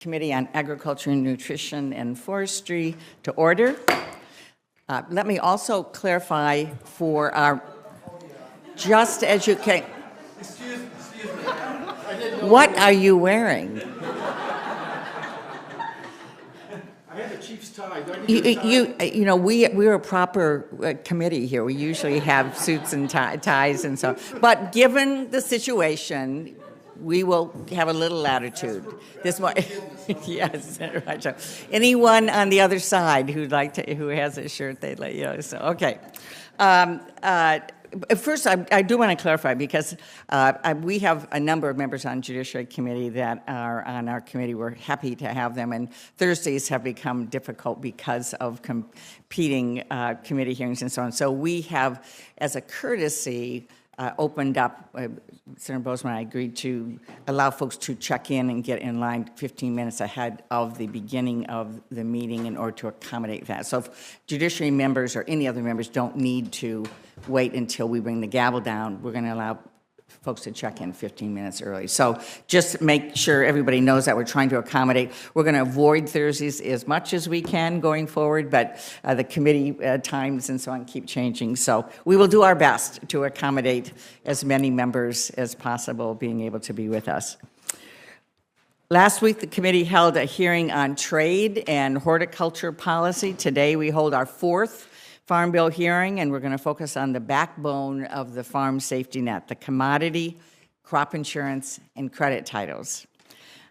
Committee on Agriculture, Nutrition, and Forestry to order. Let me also clarify for our, just as you came. Excuse me. What are you wearing? I have a chief's tie. You know, we're a proper committee here. We usually have suits and ties and so on. But given the situation, we will have a little latitude. This one, yes, right. So anyone on the other side who has a shirt, they'd let you know. So okay. First, I do want to clarify because we have a number of members on Judiciary Committee that are on our committee. We're happy to have them, and Thursdays have become difficult because of competing committee hearings and so on. So we have, as a courtesy, opened up, Senator Bozeman and I agreed to allow folks to check in and get in line 15 minutes ahead of the beginning of the meeting in order to accommodate that. So if judiciary members or any other members don't need to wait until we bring the gavel down, we're going to allow folks to check in 15 minutes early. So just make sure everybody knows that we're trying to accommodate. We're going to avoid Thursdays as much as we can going forward, but the committee times and so on keep changing. So we will do our best to accommodate as many members as possible being able to be with us. Last week, the committee held a hearing on trade and horticulture policy. Today, we hold our fourth Farm Bill hearing, and we're going to focus on the backbone of the farm safety net, the commodity, crop insurance, and credit titles.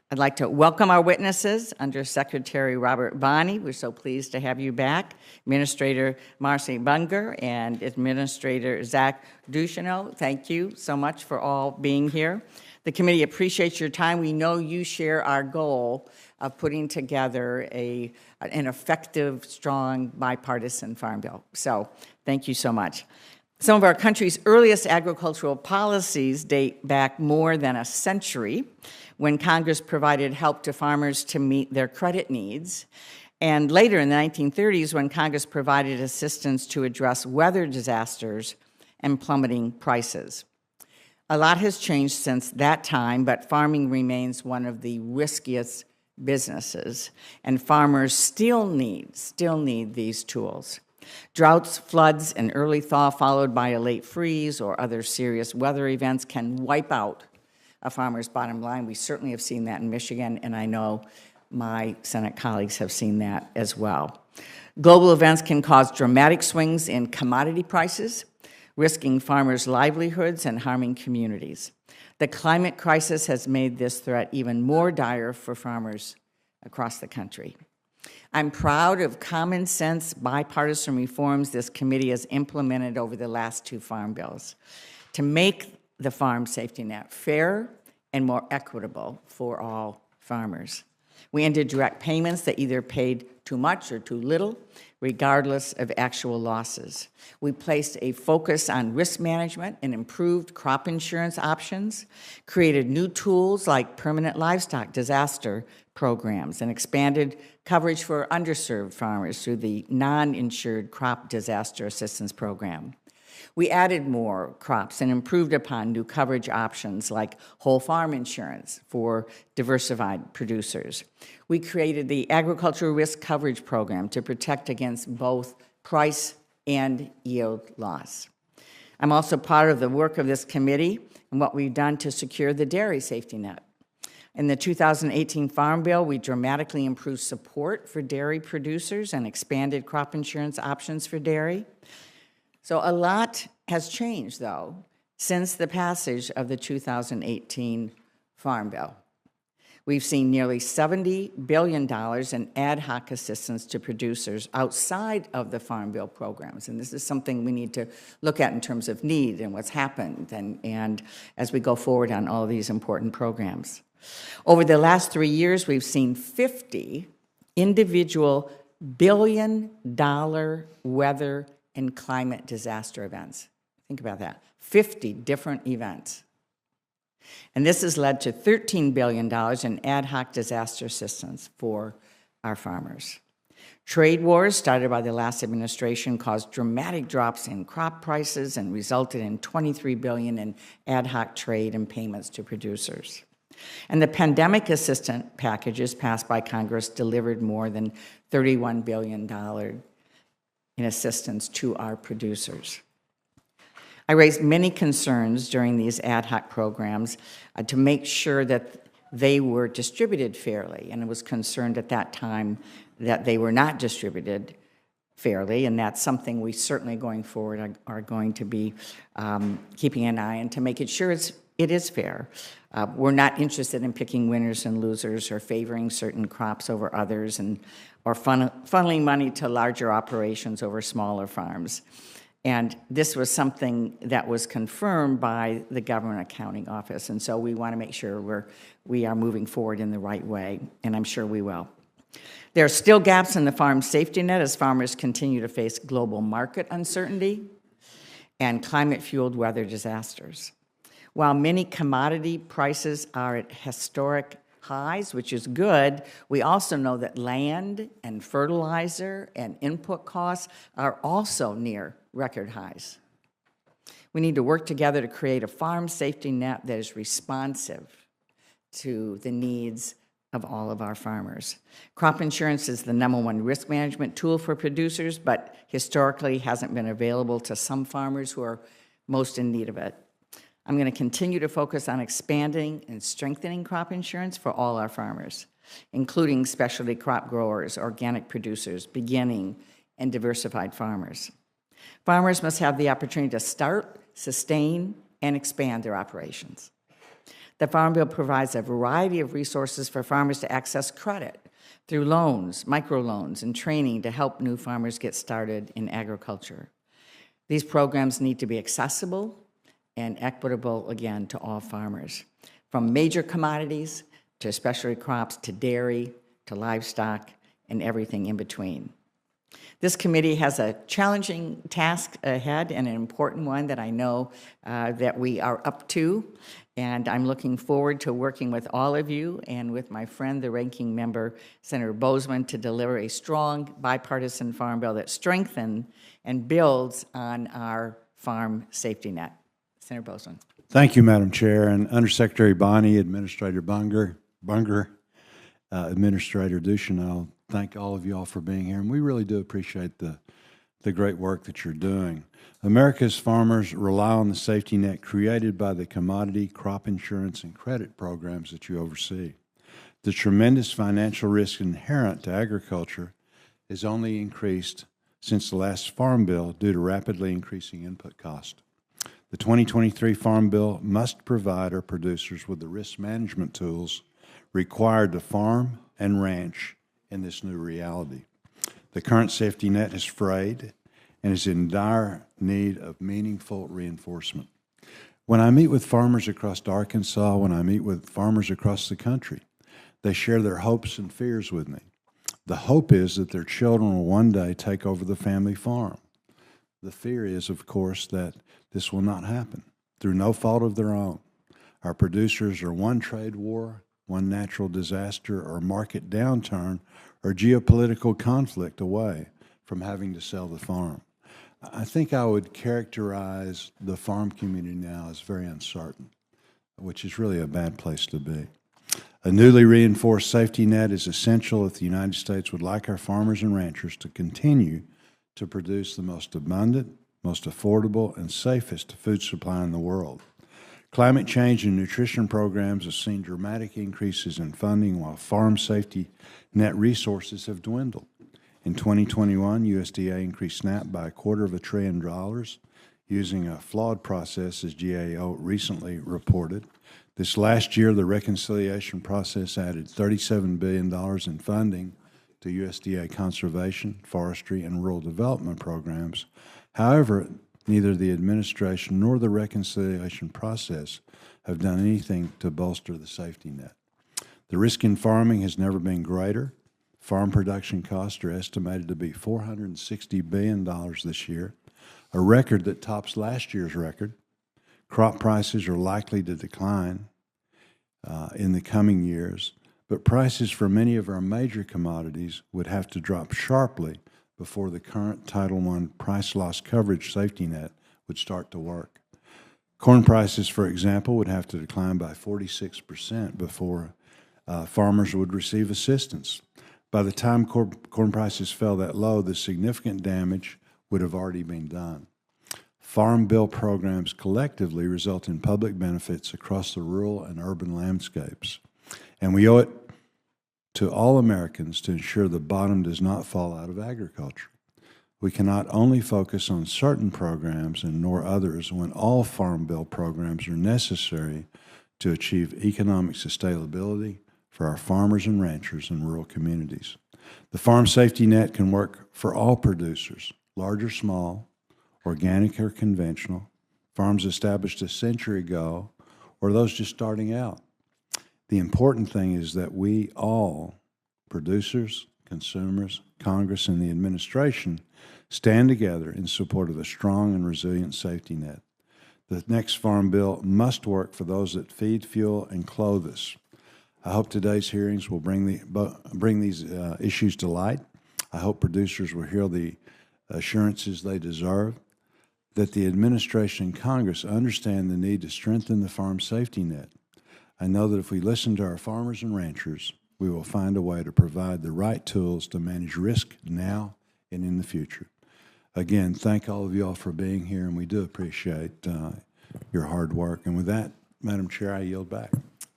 I'd like to welcome our witnesses, Undersecretary Robert Bonney. We're so pleased to have you back. Administrator Marcy Bunger and Administrator Zach Ducheneau. Thank you so much for all being here. The committee appreciates your time. We know you share our goal of putting together an effective, strong, bipartisan farm bill. So thank you so much. Some of our country's earliest agricultural policies date back more than a century, when Congress provided help to farmers to meet their credit needs, and later in the 1930s, when Congress provided assistance to address weather disasters and plummeting prices. A lot has changed since that time, but farming remains one of the riskiest businesses, and farmers still need these tools. Droughts, floods, and early thaw followed by a late freeze or other serious weather events can wipe out a farmer's bottom line. We certainly have seen that in Michigan, and I know my Senate colleagues have seen that as well. Global events can cause dramatic swings in commodity prices, risking farmers' livelihoods and harming communities. The climate crisis has made this threat even more dire for farmers across the country. I'm proud of common sense bipartisan reforms this committee has implemented over the last two farm bills to make the farm safety net fair and more equitable for all farmers. We ended direct payments that either paid too much or too little, regardless of actual losses. We placed a focus on risk management and improved crop insurance options, created new tools like permanent livestock disaster programs, and expanded coverage for underserved farmers through the non-insured crop disaster assistance program. We added more crops and improved upon new coverage options like whole farm insurance for diversified producers. We created the Agricultural Risk Coverage Program to protect against both price and yield loss. I'm also proud of the work of this committee and what we've done to secure the dairy safety net. In the 2018 Farm Bill, we dramatically improved support for dairy producers and expanded crop insurance options for dairy. So a lot has changed, though, since the passage of the 2018 Farm Bill. We've seen nearly $70 billion in ad hoc assistance to producers outside of the Farm Bill programs, and this is something we need to look at in terms of need and what's happened and as we go forward on all of these important programs. Over the last 3 years, we've seen 50 individual billion-dollar weather and climate disaster events. Think about that, 50 different events. And this has led to $13 billion in ad hoc disaster assistance for our farmers. Trade wars started by the last administration caused dramatic drops in crop prices and resulted in $23 billion in ad hoc trade and payments to producers. And the pandemic assistance packages passed by Congress delivered more than $31 billion in assistance to our producers. I raised many concerns during these ad hoc programs to make sure that they were distributed fairly, and I was concerned at that time that they were not distributed fairly, and that's something we certainly going forward are going to be keeping an eye on to make it sure it is fair. We're not interested in picking winners and losers or favoring certain crops over others or funneling money to larger operations over smaller farms. And this was something that was confirmed by the Government Accounting Office, and so we want to make sure we are moving forward in the right way, and I'm sure we will. There are still gaps in the farm safety net as farmers continue to face global market uncertainty and climate-fueled weather disasters. While many commodity prices are at historic highs, which is good, we also know that land and fertilizer and input costs are also near record highs. We need to work together to create a farm safety net that is responsive to the needs of all of our farmers. Crop insurance is the #1 risk management tool for producers, but historically hasn't been available to some farmers who are most in need of it. I'm going to continue to focus on expanding and strengthening crop insurance for all our farmers, including specialty crop growers, organic producers, beginning and diversified farmers. Farmers must have the opportunity to start, sustain, and expand their operations. The Farm Bill provides a variety of resources for farmers to access credit through loans, microloans, and training to help new farmers get started in agriculture. These programs need to be accessible and equitable, again, to all farmers, from major commodities to specialty crops to dairy to livestock and everything in between. This committee has a challenging task ahead and an important one that I know that we are up to, and I'm looking forward to working with all of you and with my friend, the ranking member, Senator Boozman, to deliver a strong bipartisan farm bill that strengthens and builds on our farm safety net. Senator Boozman. Thank you, Madam Chair, and Undersecretary Bonnie, Administrator Bunger, Administrator Ducheneau. Thank all of you all for being here, and we really do appreciate the great work that you're doing. America's farmers rely on the safety net created by the commodity, crop insurance, and credit programs that you oversee. The tremendous financial risk inherent to agriculture has only increased since the last Farm Bill due to rapidly increasing input cost. The 2023 Farm Bill must provide our producers with the risk management tools required to farm and ranch in this new reality. The current safety net is frayed and is in dire need of meaningful reinforcement. When I meet with farmers across Arkansas, when I meet with farmers across the country, they share their hopes and fears with me. The hope is that their children will one day take over the family farm. The fear is, of course, that this will not happen through no fault of their own. Our producers are one trade war, one natural disaster or market downturn or geopolitical conflict away from having to sell the farm. I think I would characterize the farm community now as very uncertain, which is really a bad place to be. A newly reinforced safety net is essential if the United States would like our farmers and ranchers to continue to produce the most abundant, most affordable, and safest food supply in the world. Climate change and nutrition programs have seen dramatic increases in funding while farm safety net resources have dwindled. In 2021, USDA increased SNAP by $250 billion using a flawed process, as GAO recently reported. This last year, the reconciliation process added $37 billion in funding to USDA conservation, forestry, and rural development programs. However, neither the administration nor the reconciliation process have done anything to bolster the safety net. The risk in farming has never been greater. Farm production costs are estimated to be $460 billion this year, a record that tops last year's record. Crop prices are likely to decline in the coming years, but prices for many of our major commodities would have to drop sharply before the current Title I price loss coverage safety net would start to work. Corn prices, for example, would have to decline by 46% before farmers would receive assistance. By the time corn prices fell that low, the significant damage would have already been done. Farm Bill programs collectively result in public benefits across the rural and urban landscapes. And we owe it to all Americans to ensure the bottom does not fall out of agriculture. We cannot only focus on certain programs and ignore others when all Farm Bill programs are necessary to achieve economic sustainability for our farmers and ranchers in rural communities. The farm safety net can work for all producers, large or small, organic or conventional, farms established a century ago, or those just starting out. The important thing is that we all, producers, consumers, Congress, and the administration, stand together in support of a strong and resilient safety net. The next Farm Bill must work for those that feed, fuel, and clothe us. I hope today's hearings will bring these issues to light. I hope producers will hear the assurances they deserve, that the administration and Congress understand the need to strengthen the farm safety net. I know that if we listen to our farmers and ranchers, we will find a way to provide the right tools to manage risk now and in the future. Again, thank all of you all for being here, and we do appreciate your hard work. And with that, Madam Chair, I yield back.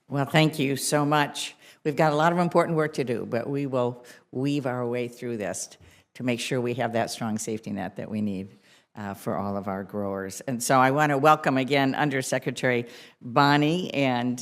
Well, thank you so much. We've got a lot of important work to do, but we will weave our way through this to make sure we have that strong safety net that we need for all of our growers. And so I want to welcome again Undersecretary Bonnie and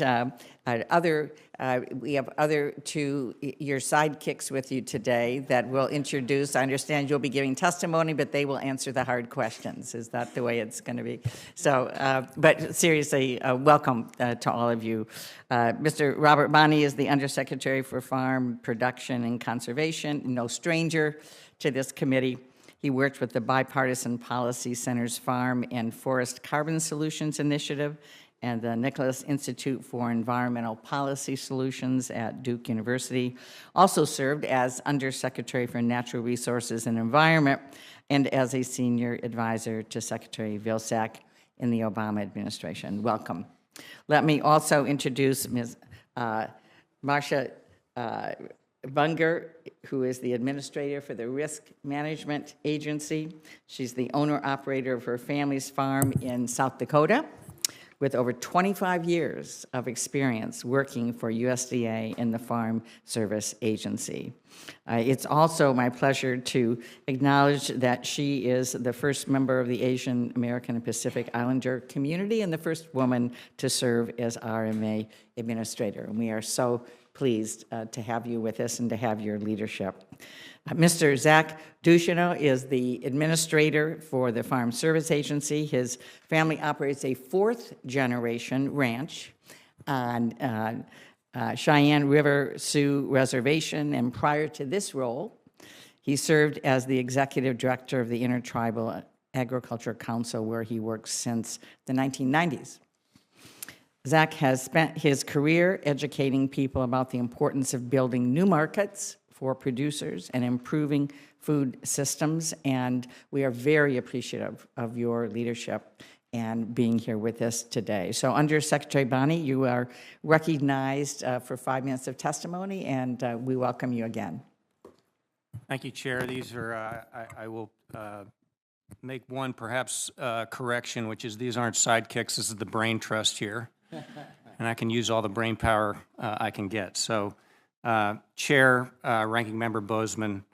we have other two, your sidekicks with you today that will introduce. I understand you'll be giving testimony, but they will answer the hard questions. Is that the way it's going to be? So, but seriously, welcome to all of you. Mr. Robert Bonnie is the Undersecretary for Farm Production and Conservation, no stranger to this committee. He worked with the Bipartisan Policy Center's Farm and Forest Carbon Solutions Initiative and the Nicholas Institute for Environmental Policy Solutions at Duke University. Also served as Undersecretary for Natural Resources and Environment and as a senior advisor to Secretary Vilsack in the Obama administration. Welcome. Let me also introduce Ms. Marcia Bunger, who is the administrator for the Risk Management Agency. She's the owner-operator of her family's farm in South Dakota, with over 25 years of experience working for USDA and the Farm Service Agency. It's also my pleasure to acknowledge that she is the first member of the Asian American and Pacific Islander community and the first woman to serve as RMA administrator. And we are so pleased to have you with us and to have your leadership. Mr. Zach Ducheneau is the administrator for the Farm Service Agency. His family operates a fourth-generation ranch on Cheyenne River Sioux Reservation, and prior to this role, he served as the executive director of the Intertribal Agriculture Council, where he worked since the 1990s. Zach has spent his career educating people about the importance of building new markets for producers and improving food systems, and we are very appreciative of your leadership and being here with us today. So Undersecretary Bonnie, you are recognized for 5 minutes of testimony, and we welcome you again. Thank you, Chair. These are, I will make one perhaps correction, which is these aren't sidekicks, this is the brain trust here. And I can use all the brain power I can get. So Chair, Ranking Member Bozeman,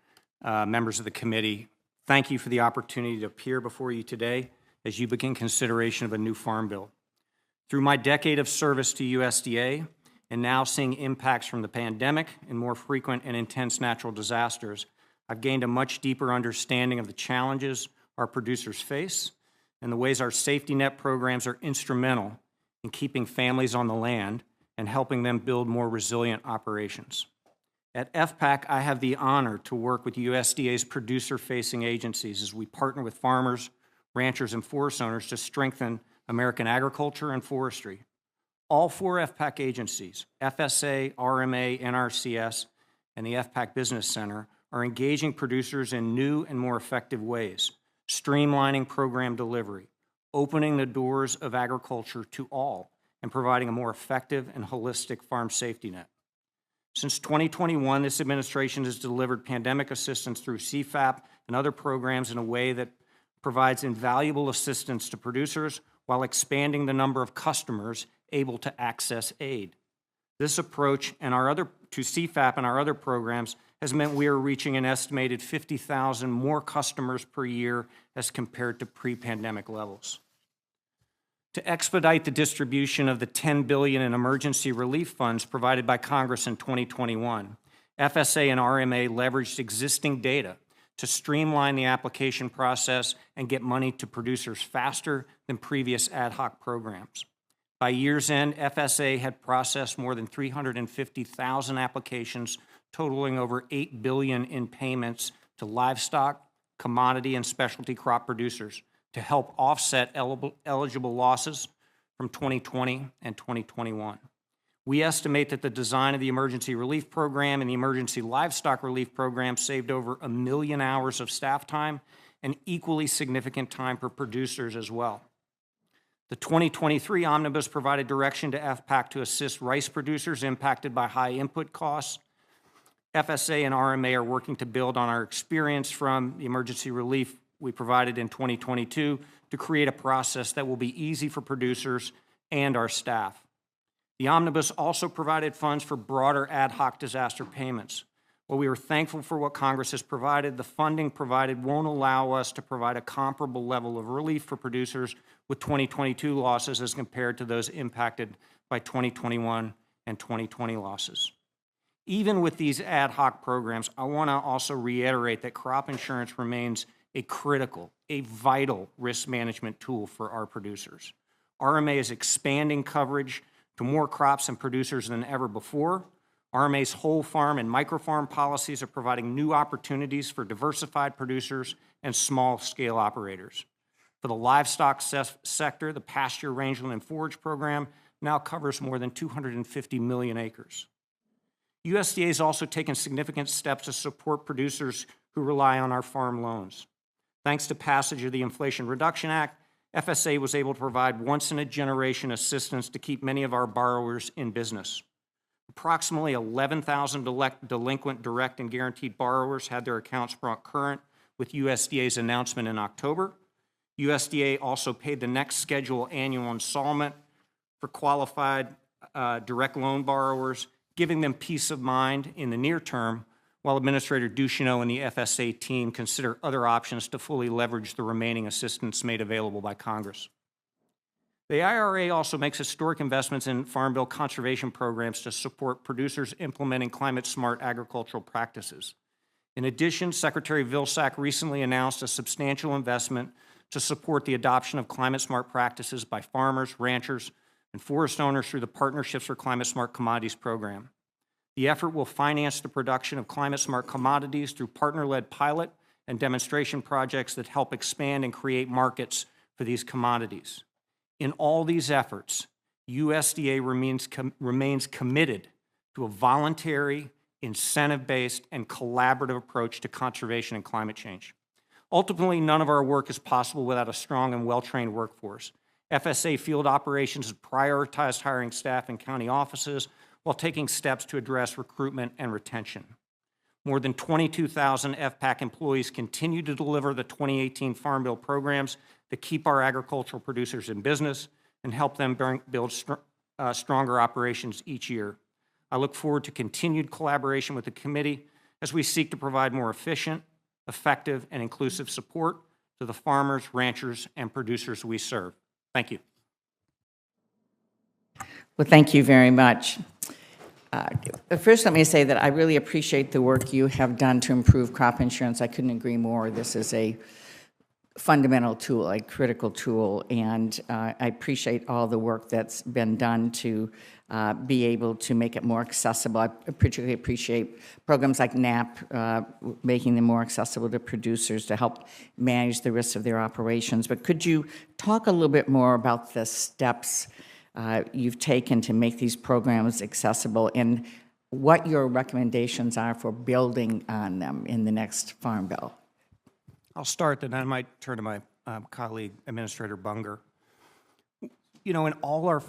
members of the committee, thank you for the opportunity to appear before you today as you begin consideration of a new farm bill. Through my decade of service to USDA and now seeing impacts from the pandemic and more frequent and intense natural disasters, I've gained a much deeper understanding of the challenges our producers face and the ways our safety net programs are instrumental in keeping families on the land and helping them build more resilient operations. At FPAC, I have the honor to work with USDA's producer-facing agencies as we partner with farmers, ranchers, and forest owners to strengthen American agriculture and forestry. All 4 FPAC agencies, FSA, RMA, NRCS, and the FPAC Business Center, are engaging producers in new and more effective ways, streamlining program delivery, opening the doors of agriculture to all and providing a more effective and holistic farm safety net. Since 2021, this administration has delivered pandemic assistance through CFAP and other programs in a way that provides invaluable assistance to producers while expanding the number of customers able to access aid. This approach and to CFAP and our other programs has meant we are reaching an estimated 50,000 more customers per year as compared to pre-pandemic levels. To expedite the distribution of the $10 billion in emergency relief funds provided by Congress in 2021, FSA and RMA leveraged existing data to streamline the application process and get money to producers faster than previous ad hoc programs. By year's end, FSA had processed more than 350,000 applications, totaling over $8 billion in payments to livestock, commodity, and specialty crop producers to help offset eligible losses from 2020 and 2021. We estimate that the design of the Emergency Relief Program and the Emergency Livestock Relief Program saved over 1 million hours of staff time and equally significant time for producers as well. The 2023 Omnibus provided direction to FPAC to assist rice producers impacted by high input costs. FSA and RMA are working to build on our experience from the emergency relief we provided in 2022 to create a process that will be easy for producers and our staff. The Omnibus also provided funds for broader ad hoc disaster payments. While we are thankful for what Congress has provided, the funding provided won't allow us to provide a comparable level of relief for producers with 2022 losses as compared to those impacted by 2021 and 2020 losses. Even with these ad hoc programs, I want to also reiterate that crop insurance remains a critical, a vital risk management tool for our producers. RMA is expanding coverage to more crops and producers than ever before. RMA's whole farm and microfarm policies are providing new opportunities for diversified producers and small-scale operators. For the livestock sector, the Pasture, Rangeland, and Forage program now covers more than 250 million acres. USDA has also taken significant steps to support producers who rely on our farm loans. Thanks to passage of the Inflation Reduction Act, FSA was able to provide once-in-a-generation assistance to keep many of our borrowers in business. Approximately 11,000 delinquent direct and guaranteed borrowers had their accounts brought current with USDA's announcement in October. USDA also paid the next scheduled annual installment for qualified direct loan borrowers, giving them peace of mind in the near term, while Administrator Ducheneau and the FSA team consider other options to fully leverage the remaining assistance made available by Congress. The IRA also makes historic investments in Farm Bill conservation programs to support producers implementing climate-smart agricultural practices. In addition, Secretary Vilsack recently announced a substantial investment to support the adoption of climate-smart practices by farmers, ranchers, and forest owners through the Partnerships for Climate-Smart Commodities program. The effort will finance the production of climate-smart commodities through partner-led pilot and demonstration projects that help expand and create markets for these commodities. In all these efforts, USDA remains committed to a voluntary, incentive-based, and collaborative approach to conservation and climate change. Ultimately, none of our work is possible without a strong and well-trained workforce. FSA field operations has prioritized hiring staff in county offices while taking steps to address recruitment and retention. More than 22,000 FPAC employees continue to deliver the 2018 Farm Bill programs that keep our agricultural producers in business and help them build stronger operations each year. I look forward to continued collaboration with the committee as we seek to provide more efficient, effective, and inclusive support to the farmers, ranchers, and producers we serve. Thank you. Well, thank you very much. First, let me say that I really appreciate the work you have done to improve crop insurance. I couldn't agree more. This is a fundamental tool, a critical tool, and I appreciate all the work that's been done to be able to make it more accessible. I particularly appreciate programs like NAP, making them more accessible to producers to help manage the risks of their operations. But could you talk a little bit more about the steps you've taken to make these programs accessible and what your recommendations are for building on them in the next Farm Bill? I'll start, then I might turn to my colleague, Administrator Bunger. You know, in all our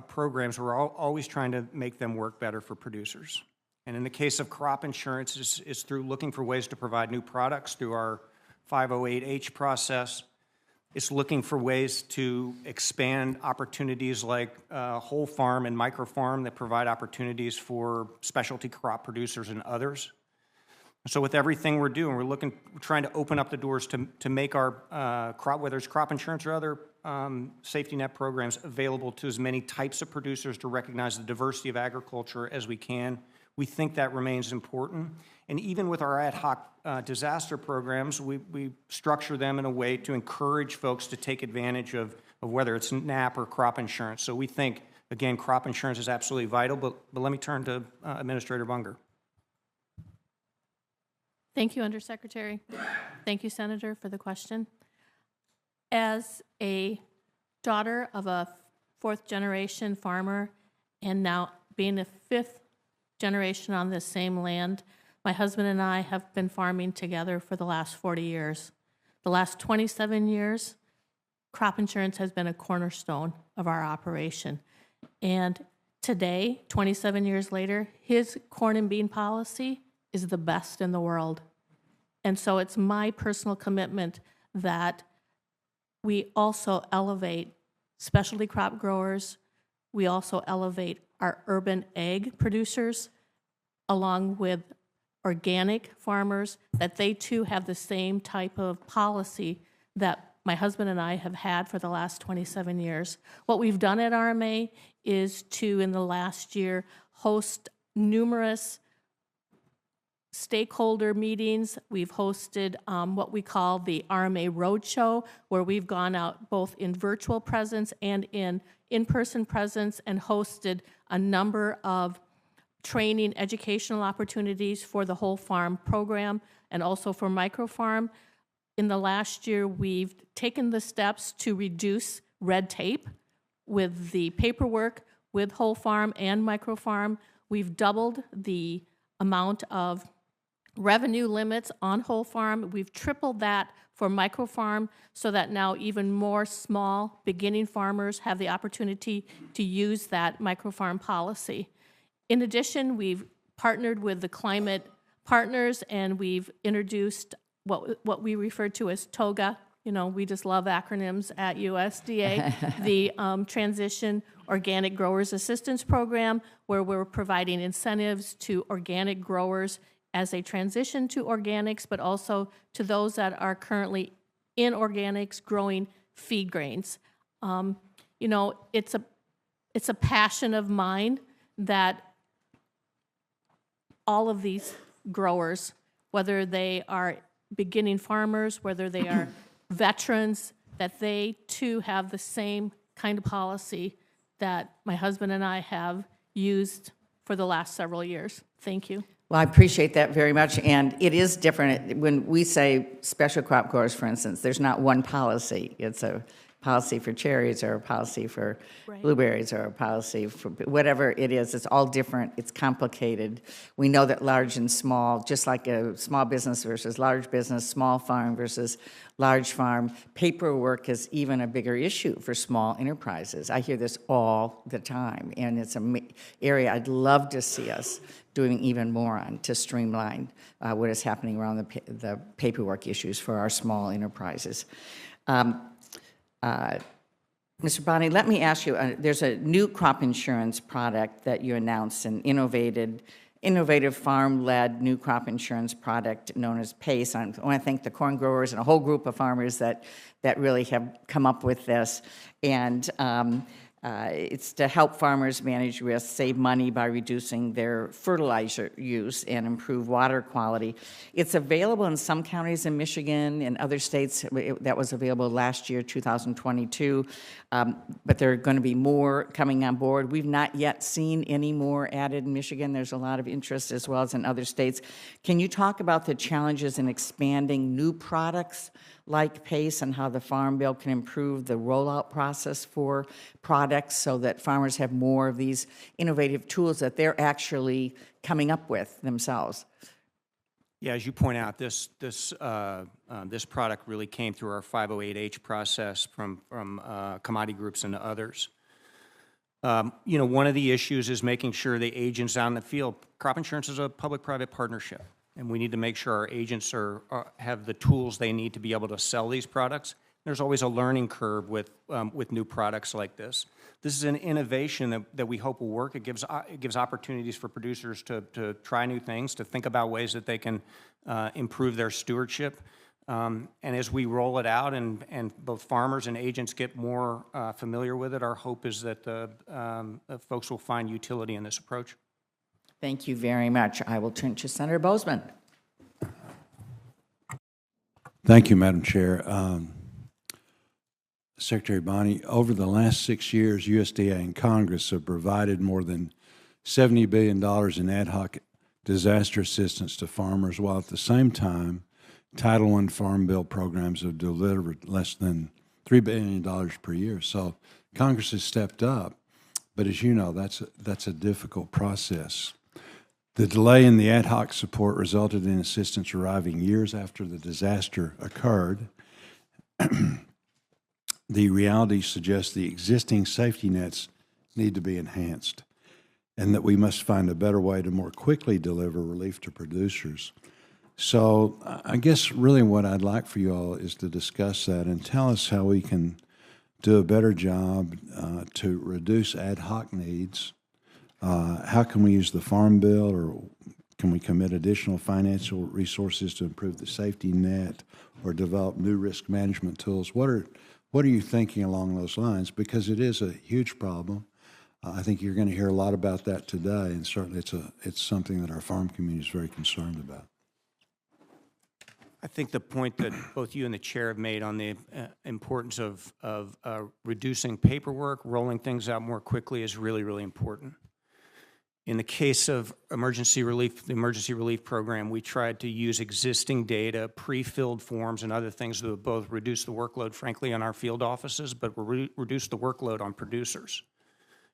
programs, we're always trying to make them work better for producers. And in the case of crop insurance, it's through looking for ways to provide new products through our 508H process. It's looking for ways to expand opportunities like whole farm and micro farm that provide opportunities for specialty crop producers and others. So with everything we're doing, we're trying to open up the doors to make our crop, whether it's crop insurance or other safety net programs, available to as many types of producers to recognize the diversity of agriculture as we can. We think that remains important. And even with our ad hoc disaster programs, we structure them in a way to encourage folks to take advantage of whether it's NAP or crop insurance. So we think, again, crop insurance is absolutely vital, but let me turn to Administrator Bunger. Thank you, Undersecretary. Thank you, Senator, for the question. As a daughter of a fourth-generation farmer and now being a fifth generation on this same land, my husband and I have been farming together for the last 40 years. The last 27 years, crop insurance has been a cornerstone of our operation. And today, 27 years later, his corn and bean policy is the best in the world. And so it's my personal commitment that we also elevate specialty crop growers. We also elevate our urban ag producers along with organic farmers, that they too have the same type of policy that my husband and I have had for the last 27 years. What we've done at RMA is to, in the last year, host numerous stakeholder meetings. We've hosted what we call the RMA Roadshow, where we've gone out both in virtual presence and in-person presence and hosted a number of training educational opportunities for the whole farm program and also for microfarm. In the last year, we've taken the steps to reduce red tape with the paperwork with whole farm and microfarm. We've doubled the amount of revenue limits on whole farm. We've tripled that for microfarm so that now even more small beginning farmers have the opportunity to use that microfarm policy. In addition, we've partnered with the climate partners and we've introduced what we refer to as TOGA. You know, we just love acronyms at USDA, the Transition Organic Growers Assistance Program, where we're providing incentives to organic growers as they transition to organics, but also to those that are currently in organics growing feed grains. You know, it's a passion of mine that all of these growers, whether they are beginning farmers, whether they are veterans, that they too have the same kind of policy that my husband and I have used for the last several years. Thank you. Well, I appreciate that very much, and it is different. When we say special crop growers, for instance, there's not one policy. It's a policy for cherries or a policy for blueberries or a policy for whatever it is. It's all different. It's complicated. We know that large and small, just like a small business versus large business, small farm versus large farm, paperwork is even a bigger issue for small enterprises. I hear this all the time, and it's an area I'd love to see us doing even more on to streamline what is happening around the paperwork issues for our small enterprises. Mr. Bonney, let me ask you, there's a new crop insurance product that you announced, an innovative farm-led new crop insurance product known as PACE. I want to thank the corn growers and a whole group of farmers that really have come up with this. And it's to help farmers manage risk, save money by reducing their fertilizer use, and improve water quality. It's available in some counties in Michigan and other states. That was available last year, 2022, but there are going to be more coming on board. We've not yet seen any more added in Michigan. There's a lot of interest as well as in other states. Can you talk about the challenges in expanding new products like PACE and how the Farm Bill can improve the rollout process for products so that farmers have more of these innovative tools that they're actually coming up with themselves? Yeah, as you point out, this product really came through our 508H process from commodity groups and others. You know, one of the issues is making sure the agents out in the field, crop insurance is a public-private partnership, and we need to make sure our agents have the tools they need to be able to sell these products. There's always a learning curve with new products like this. This is an innovation that we hope will work. It gives opportunities for producers to try new things, to think about ways that they can improve their stewardship. And as we roll it out and both farmers and agents get more familiar with it, our hope is that folks will find utility in this approach. Thank you very much. I will turn to Senator Bozeman. Thank you, Madam Chair. Secretary Bonnie, over the last 6 years, USDA and Congress have provided more than $70 billion in ad hoc disaster assistance to farmers, while at the same time, Title I Farm Bill programs have delivered less than $3 billion per year. So Congress has stepped up, but as you know, that's a difficult process. The delay in the ad hoc support resulted in assistance arriving years after the disaster occurred. The reality suggests the existing safety nets need to be enhanced and that we must find a better way to more quickly deliver relief to producers. So I guess really what I'd like for you all is to discuss that and tell us how we can do a better job to reduce ad hoc needs. How can we use the Farm Bill, or can we commit additional financial resources to improve the safety net or develop new risk management tools? What are you thinking along those lines? Because it is a huge problem. I think you're going to hear a lot about that today, and certainly it's something that our farm community is very concerned about. I think the point that both you and the chair have made on the importance of reducing paperwork, rolling things out more quickly is really, really important. In the case of emergency relief, the emergency relief program, we tried to use existing data, pre-filled forms, and other things that would both reduce the workload, frankly, on our field offices, but reduce the workload on producers.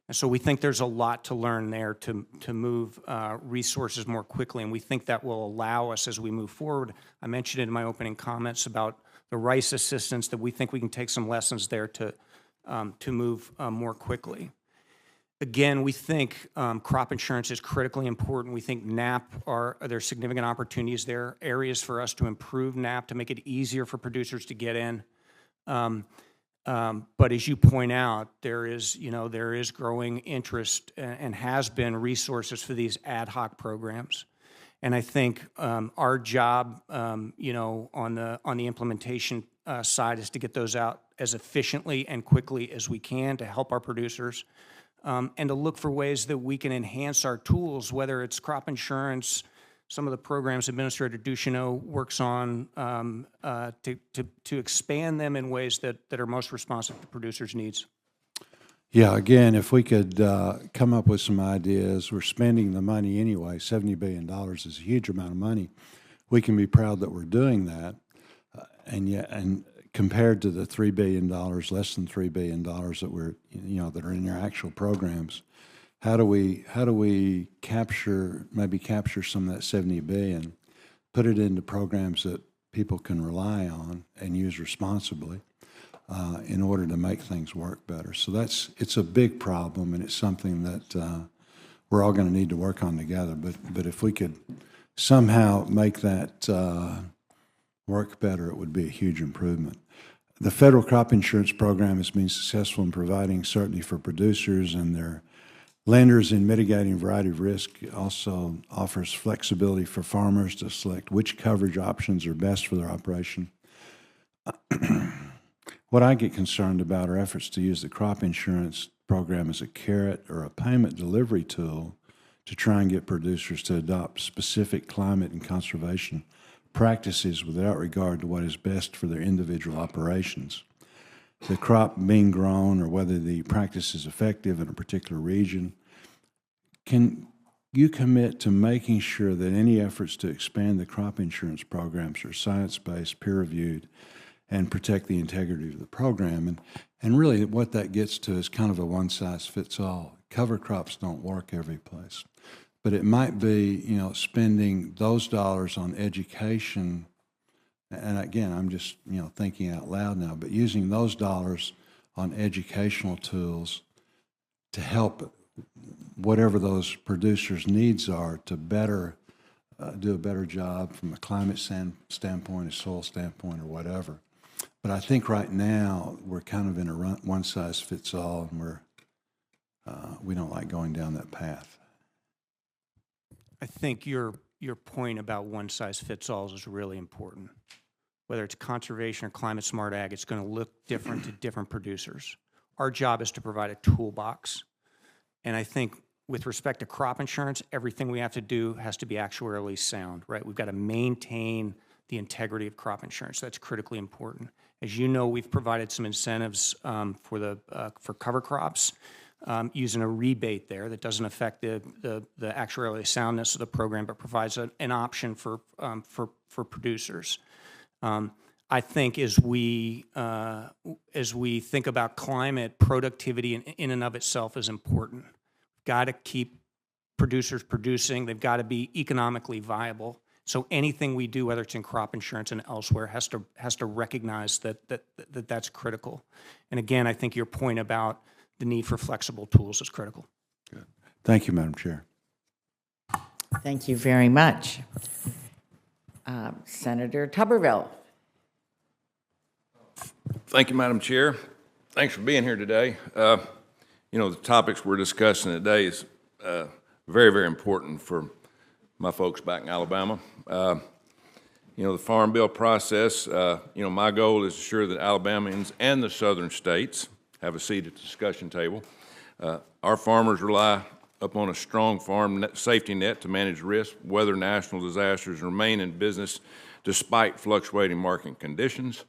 And so we think there's a lot to learn there to move resources more quickly, and we think that will allow us as we move forward. I mentioned in my opening comments about the rice assistance, that we think we can take some lessons there to move more quickly. Again, we think crop insurance is critically important. We think NAP there's significant opportunities there, areas for us to improve NAP to make it easier for producers to get in. But as you point out, there is growing interest and has been resources for these ad hoc programs. And I think our job, on the implementation side is to get those out as efficiently and quickly as we can to help our producers. And to look for ways that we can enhance our tools, whether it's crop insurance, some of the programs Administrator Ducheneau works on, to expand them in ways that are most responsive to producers' needs. Yeah, again, if we could come up with some ideas, we're spending the money anyway. $70 billion is a huge amount of money. We can be proud that we're doing that, and compared to the $3 billion, less than $3 billion that that are in your actual programs, how do we capture some of that $70 billion, put it into programs that people can rely on and use responsibly in order to make things work better? So it's a big problem, and it's something that we're all going to need to work on together. But if we could somehow make that work better, it would be a huge improvement. The federal crop insurance program has been successful in providing certainty for producers and their lenders in mitigating a variety of risk. It also offers flexibility for farmers to select which coverage options are best for their operation. What I get concerned about are efforts to use the crop insurance program as a carrot or a payment delivery tool to try and get producers to adopt specific climate and conservation practices without regard to what is best for their individual operations. The crop being grown or whether the practice is effective in a particular region. Can you commit to making sure that any efforts to expand the crop insurance programs are science-based, peer-reviewed, and protect the integrity of the program? And really what that gets to is kind of a one-size-fits-all. Cover crops don't work every place. but it might be, you know, spending those dollars on education. And again, I'm just, you know, thinking out loud now, but using those dollars on educational tools to help whatever those producers' needs are to better do a better job from a climate standpoint, a soil standpoint, or whatever. But I think right now we're kind of in a one-size-fits-all, and we don't like going down that path. I think your point about one-size-fits-all is really important. Whether it's conservation or climate-smart ag, it's going to look different to different producers. Our job is to provide a toolbox. And I think with respect to crop insurance, everything we have to do has to be actuarially sound, right? We've got to maintain the integrity of crop insurance. That's critically important. As you know, we've provided some incentives for cover crops using a rebate there that doesn't affect the actuarially soundness of the program, but provides an option for producers. I think as we think about climate, productivity in and of itself is important. Got to keep producers producing. They've got to be economically viable. So anything we do, whether it's in crop insurance and elsewhere, has to recognize that's critical. And again, I think your point about the need for flexible tools is critical. Good. Thank you, Madam Chair. Thank you very much. Senator Tuberville. Thank you, Madam Chair. Thanks for being here today. You know, the topics we're discussing today is very, very important for my folks back in Alabama. You know, the Farm Bill process, you know, my goal is to ensure that Alabamians and the southern states have a seat at the discussion table. Our farmers rely upon a strong farm safety net to manage risk, weather national disasters, and remain in business despite fluctuating market conditions.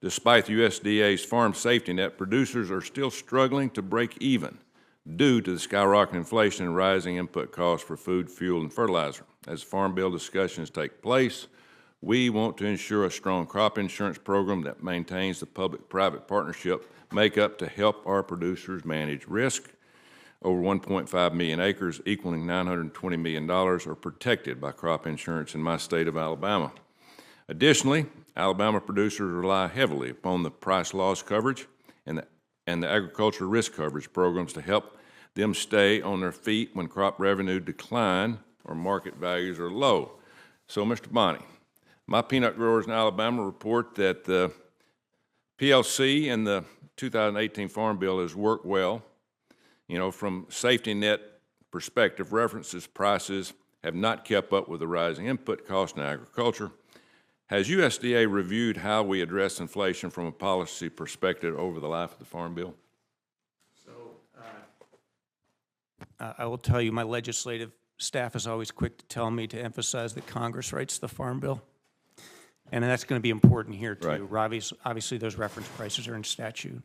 Despite the USDA's farm safety net, producers are still struggling to break even due to the skyrocketing inflation and rising input costs for food, fuel, and fertilizer. As Farm Bill discussions take place, we want to ensure a strong crop insurance program that maintains the public-private partnership makeup to help our producers manage risk. Over 1.5 million acres, equaling $920 million, are protected by crop insurance in my state of Alabama. Additionally, Alabama producers rely heavily upon the price loss coverage and the agriculture risk coverage programs to help them stay on their feet when crop revenue decline or market values are low. So, Mr. Bonney, my peanut growers in Alabama report that the PLC and the 2018 Farm Bill has worked well. You know, from safety net perspective, references prices have not kept up with the rising input costs in agriculture. Has USDA reviewed how we address inflation from a policy perspective over the life of the Farm Bill? So I will tell you, my legislative staff is always quick to tell me to emphasize that Congress writes the Farm Bill. And that's going to be important here, too. Right. Obviously, those reference prices are in statute.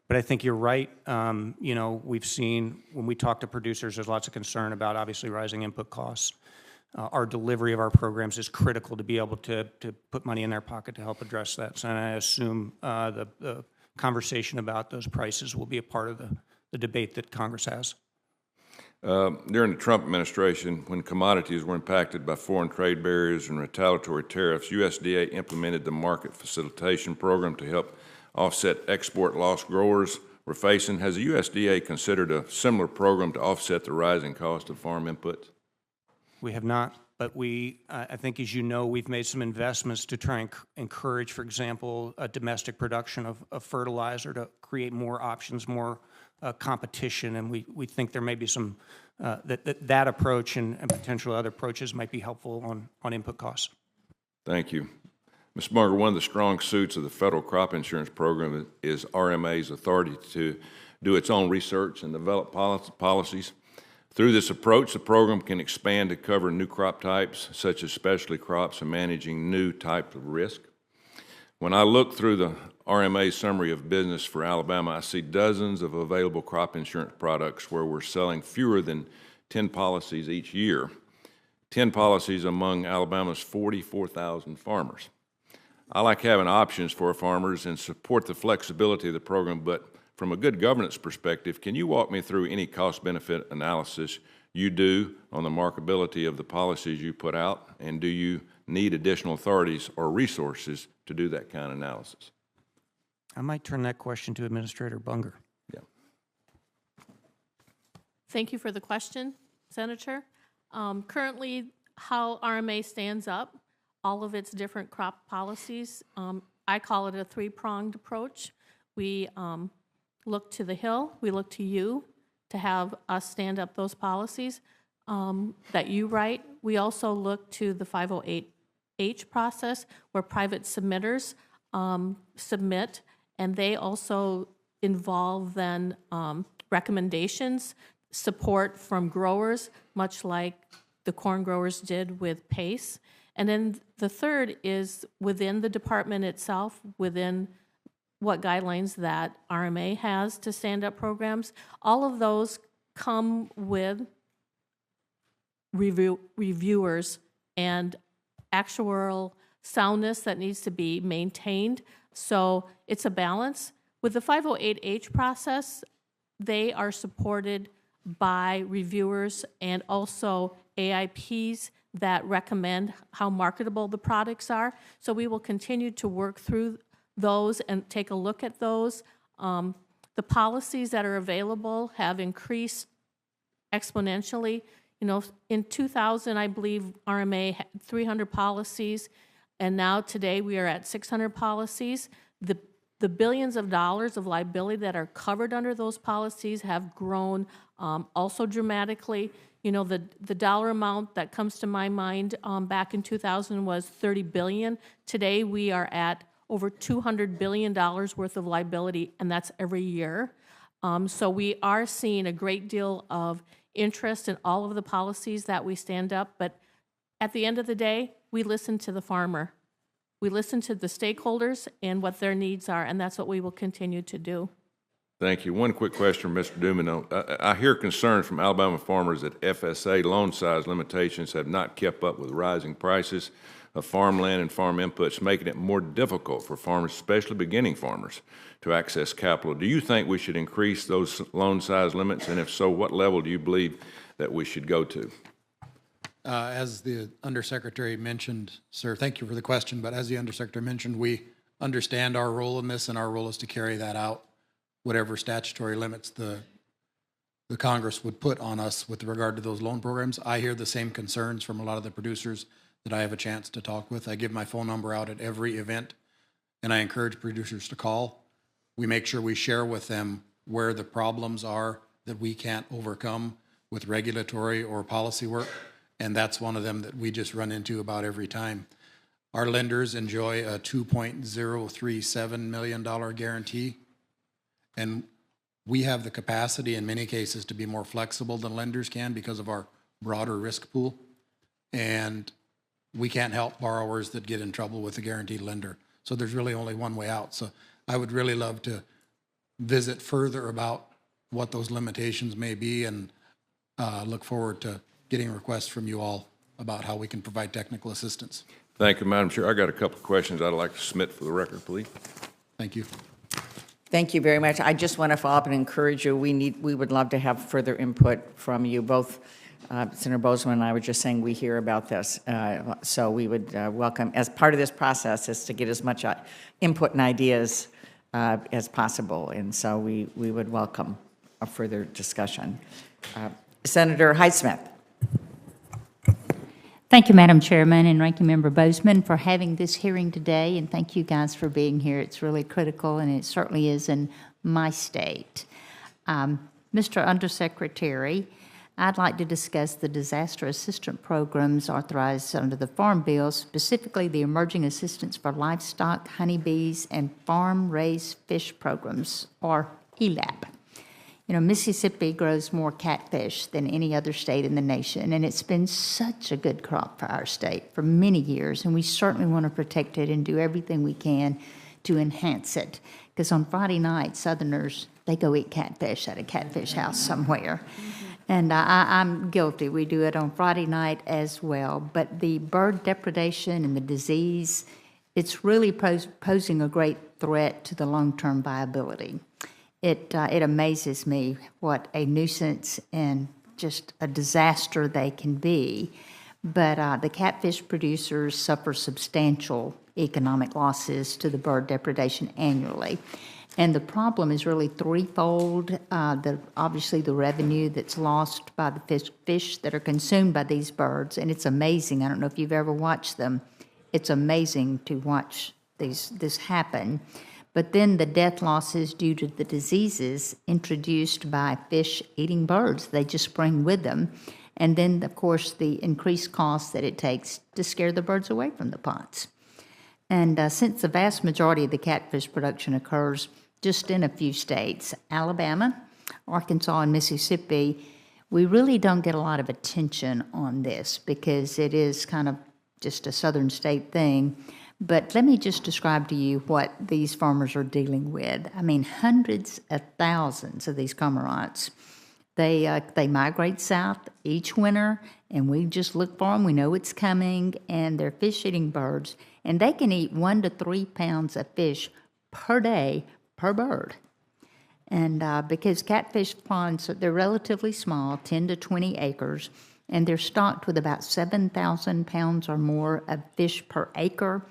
But I think you're right. You know, we've seen, when we talk to producers, there's lots of concern about, obviously, rising input costs. Our delivery of our programs is critical to be able to put money in their pocket to help address that. So I assume the conversation about those prices will be a part of the debate that Congress has. During the Trump administration, when commodities were impacted by foreign trade barriers and retaliatory tariffs, USDA implemented the market facilitation program to help offset export loss growers were facing. Has the USDA considered a similar program to offset the rising cost of farm inputs? We have not, but I think, as you know, we've made some investments to try and encourage, for example, a domestic production of fertilizer to create more options, more competition, and we think there may be some, that approach and potential other approaches might be helpful on input costs. Thank you. Ms. Munger, one of the strong suits of the federal crop insurance program is RMA's authority to do its own research and develop policies. Through this approach, the program can expand to cover new crop types, such as specialty crops, and managing new types of risk. When I look through the RMA summary of business for Alabama, I see dozens of available crop insurance products where we're selling fewer than 10 policies each year, 10 policies among Alabama's 44,000 farmers. I like having options for our farmers and support the flexibility of the program, but from a good governance perspective, can you walk me through any cost-benefit analysis you do on the marketability of the policies you put out? And do you need additional authorities or resources to do that kind of analysis? I might turn that question to Administrator Bunger. Yeah. Thank you for the question, Senator. Currently, how RMA stands up, all of its different crop policies, I call it a three-pronged approach. We look to the Hill, we look to you to have us stand up those policies that you write. We also look to the 508H process where private submitters submit, and they also involve then recommendations, support from growers, much like the corn growers did with PACE. And then the third is within the department itself, within what guidelines that RMA has to stand up programs. All of those come with reviewers and actuarial soundness that needs to be maintained. So it's a balance. With the 508H process, they are supported by reviewers and also AIPs that recommend how marketable the products are. So we will continue to work through those and take a look at those. The policies that are available have increased exponentially. You know, in 2000, I believe RMA had 300 policies, and now today we are at 600 policies. The billions of dollars of liability that are covered under those policies have grown also dramatically. You know, the dollar amount that comes to my mind back in 2000 was $30 billion. Today we are at over $200 billion worth of liability, and that's every year. So we are seeing a great deal of interest in all of the policies that we stand up, but at the end of the day, we listen to the farmer. We listen to the stakeholders and what their needs are, and that's what we will continue to do. Thank you. One quick question, Mr. Stabenow. I hear concerns from Alabama farmers that FSA loan size limitations have not kept up with rising prices of farmland and farm inputs, making it more difficult for farmers, especially beginning farmers, to access capital. Do you think we should increase those loan size limits? And if so, what level do you believe that we should go to? As the Undersecretary mentioned, sir, thank you for the question, but as the Undersecretary mentioned, we understand our role in this, and our role is to carry that out, whatever statutory limits the Congress would put on us with regard to those loan programs. I hear the same concerns from a lot of the producers that I have a chance to talk with. I give my phone number out at every event, and I encourage producers to call. We make sure we share with them where the problems are that we can't overcome with regulatory or policy work, and that's one of them that we just run into about every time. Our lenders enjoy a $2.037 million guarantee, and we have the capacity in many cases to be more flexible than lenders can because of our broader risk pool, and we can't help borrowers that get in trouble with a guaranteed lender. So there's really only one way out. So I would really love to visit further about what those limitations may be, and look forward to getting requests from you all about how we can provide technical assistance. Thank you, Madam Chair. I got a couple of questions I'd like to submit for the record, please. Thank you. Thank you very much. I just want to follow up and encourage you. We would love to have further input from you. Both Senator Bozeman and I were just saying we hear about this. So we would welcome, as part of this process, is to get as much input and ideas as possible. And so we would welcome a further discussion. Senator Highsmith. Thank you, Madam Chairman and Ranking Member Bozeman, for having this hearing today, and thank you guys for being here. It's really critical, and it certainly is in my state. Mr. Undersecretary, I'd like to discuss the disaster assistance programs authorized under the Farm Bill, specifically the Emerging Assistance for Livestock, Honeybees, and Farm-Raised Fish Programs, or ELAP. You know, Mississippi grows more catfish than any other state in the nation, and it's been such a good crop for our state for many years, and we certainly want to protect it and do everything we can to enhance it. Because on Friday night, Southerners, they go eat catfish at a catfish house somewhere. And I'm guilty. We do it on Friday night as well. But the bird depredation and the disease, it's really posing a great threat to the long-term viability. It amazes me what a nuisance and just a disaster they can be. But the catfish producers suffer substantial economic losses to the bird depredation annually. And the problem is really threefold. Obviously, the revenue that's lost by the fish that are consumed by these birds, and it's amazing. I don't know if you've ever watched them. It's amazing to watch this happen. But then the death losses due to the diseases introduced by fish-eating birds, they just bring with them. And then, of course, the increased cost that it takes to scare the birds away from the ponds. And since the vast majority of the catfish production occurs just in a few states, Alabama, Arkansas, and Mississippi, we really don't get a lot of attention on this because it is kind of just a southern state thing. But let me just describe to you what these farmers are dealing with. I mean, hundreds of thousands of these cormorants. They migrate south each winter, and we just look for them. We know it's coming, and they're fish-eating birds, and they can eat 1 to 3 pounds of fish per day per bird. And because catfish ponds, they're relatively small, 10 to 20 acres, and they're stocked with about 7,000 pounds or more of fish per acre.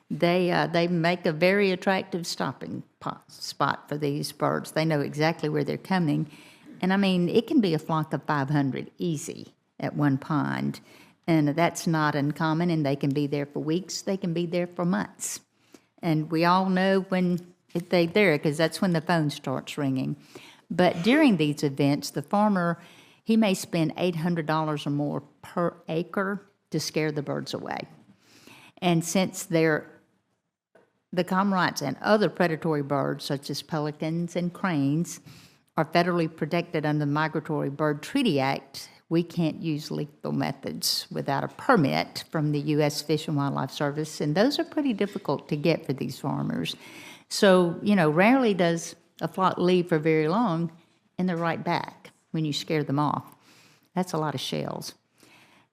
They make a very attractive stopping spot for these birds. They know exactly where they're coming. And I mean, it can be a flock of 500 easy at one pond. And that's not uncommon, and they can be there for weeks. They can be there for months. And we all know when they're there because that's when the phone starts ringing. But during these events, the farmer, he may spend $800 or more per acre to scare the birds away. And since the cormorants and other predatory birds, such as pelicans and cranes, are federally protected under the Migratory Bird Treaty Act, we can't use lethal methods without a permit from the U.S. Fish and Wildlife Service, and those are pretty difficult to get for these farmers. So, rarely does a flock leave for very long, and they're right back when you scare them off. That's a lot of shells.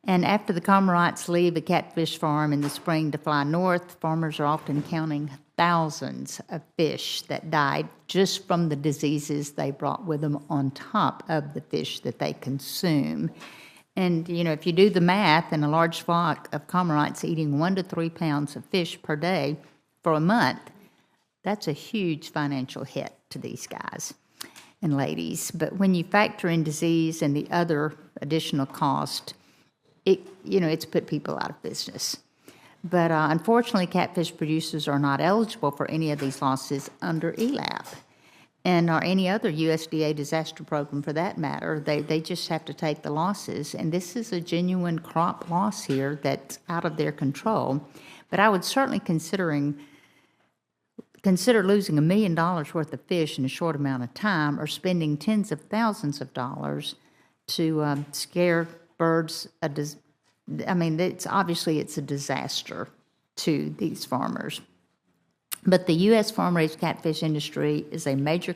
And after the cormorants leave a catfish farm in the spring to fly north, farmers are often counting thousands of fish that died just from the diseases they brought with them on top of the fish that they consume. And, if you do the math, in a large flock of cormorants eating 1 to 3 pounds of fish per day for a month, that's a huge financial hit to these guys and ladies. But when you factor in disease and the other additional cost, it's put people out of business. But unfortunately, catfish producers are not eligible for any of these losses under ELAP or any other USDA disaster program for that matter. They just have to take the losses. And this is a genuine crop loss here that's out of their control. But I would certainly consider losing $1 million worth of fish in a short amount of time or spending tens of thousands of dollars to scare birds. It's a disaster to these farmers. But the U.S. farm-raised catfish industry is a major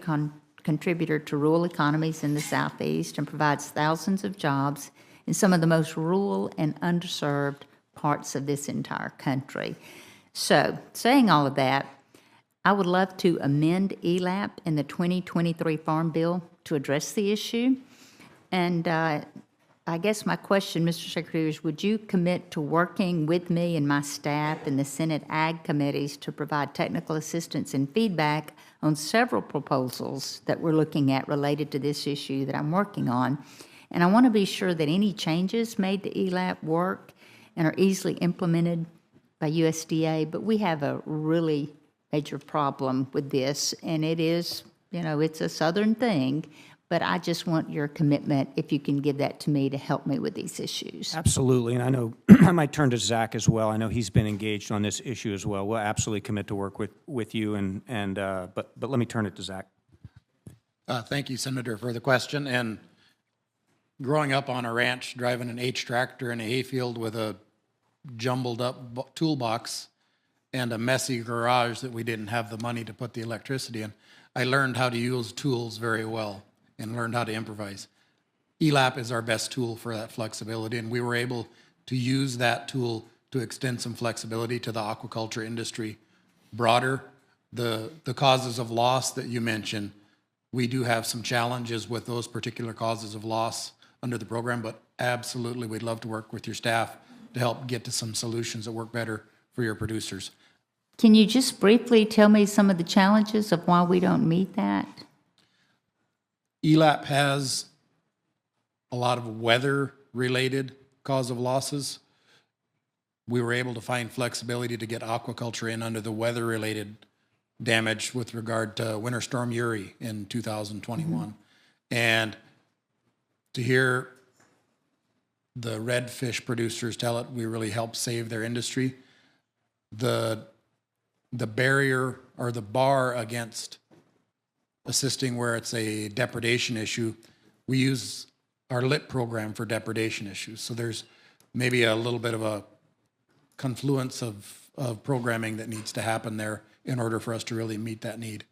contributor to rural economies in the Southeast and provides thousands of jobs in some of the most rural and underserved parts of this entire country. So, saying all of that, I would love to amend ELAP in the 2023 Farm Bill to address the issue. And I guess my question, Mr. Secretary, is would you commit to working with me and my staff in the Senate Ag Committees to provide technical assistance and feedback on several proposals that we're looking at related to this issue that I'm working on? And I want to be sure that any changes made to ELAP work and are easily implemented by USDA, but we have a really major problem with this, and it is, it's a southern thing, but I just want your commitment, if you can give that to me, to help me with these issues. Absolutely, and I know I might turn to Zach as well. I know he's been engaged on this issue as well. We'll absolutely commit to work with you, but let me turn it to Zach. Thank you, Senator, for the question. And growing up on a ranch, driving an H tractor in a hayfield with a jumbled up toolbox and a messy garage that we didn't have the money to put the electricity in, I learned how to use tools very well and learned how to improvise. ELAP is our best tool for that flexibility, and we were able to use that tool to extend some flexibility to the aquaculture industry broader. The causes of loss that you mentioned, we do have some challenges with those particular causes of loss under the program, but absolutely, we'd love to work with your staff to help get to some solutions that work better for your producers. Can you just briefly tell me some of the challenges of why we don't meet that? ELAP has a lot of weather-related cause of losses. We were able to find flexibility to get aquaculture in under the weather-related damage with regard to Winter Storm Uri in 2021. And to hear the redfish producers tell it, we really helped save their industry. The barrier or the bar against assisting where it's a depredation issue, we use our LIT program for depredation issues. So there's maybe a little bit of a confluence of programming that needs to happen there in order for us to really meet that need.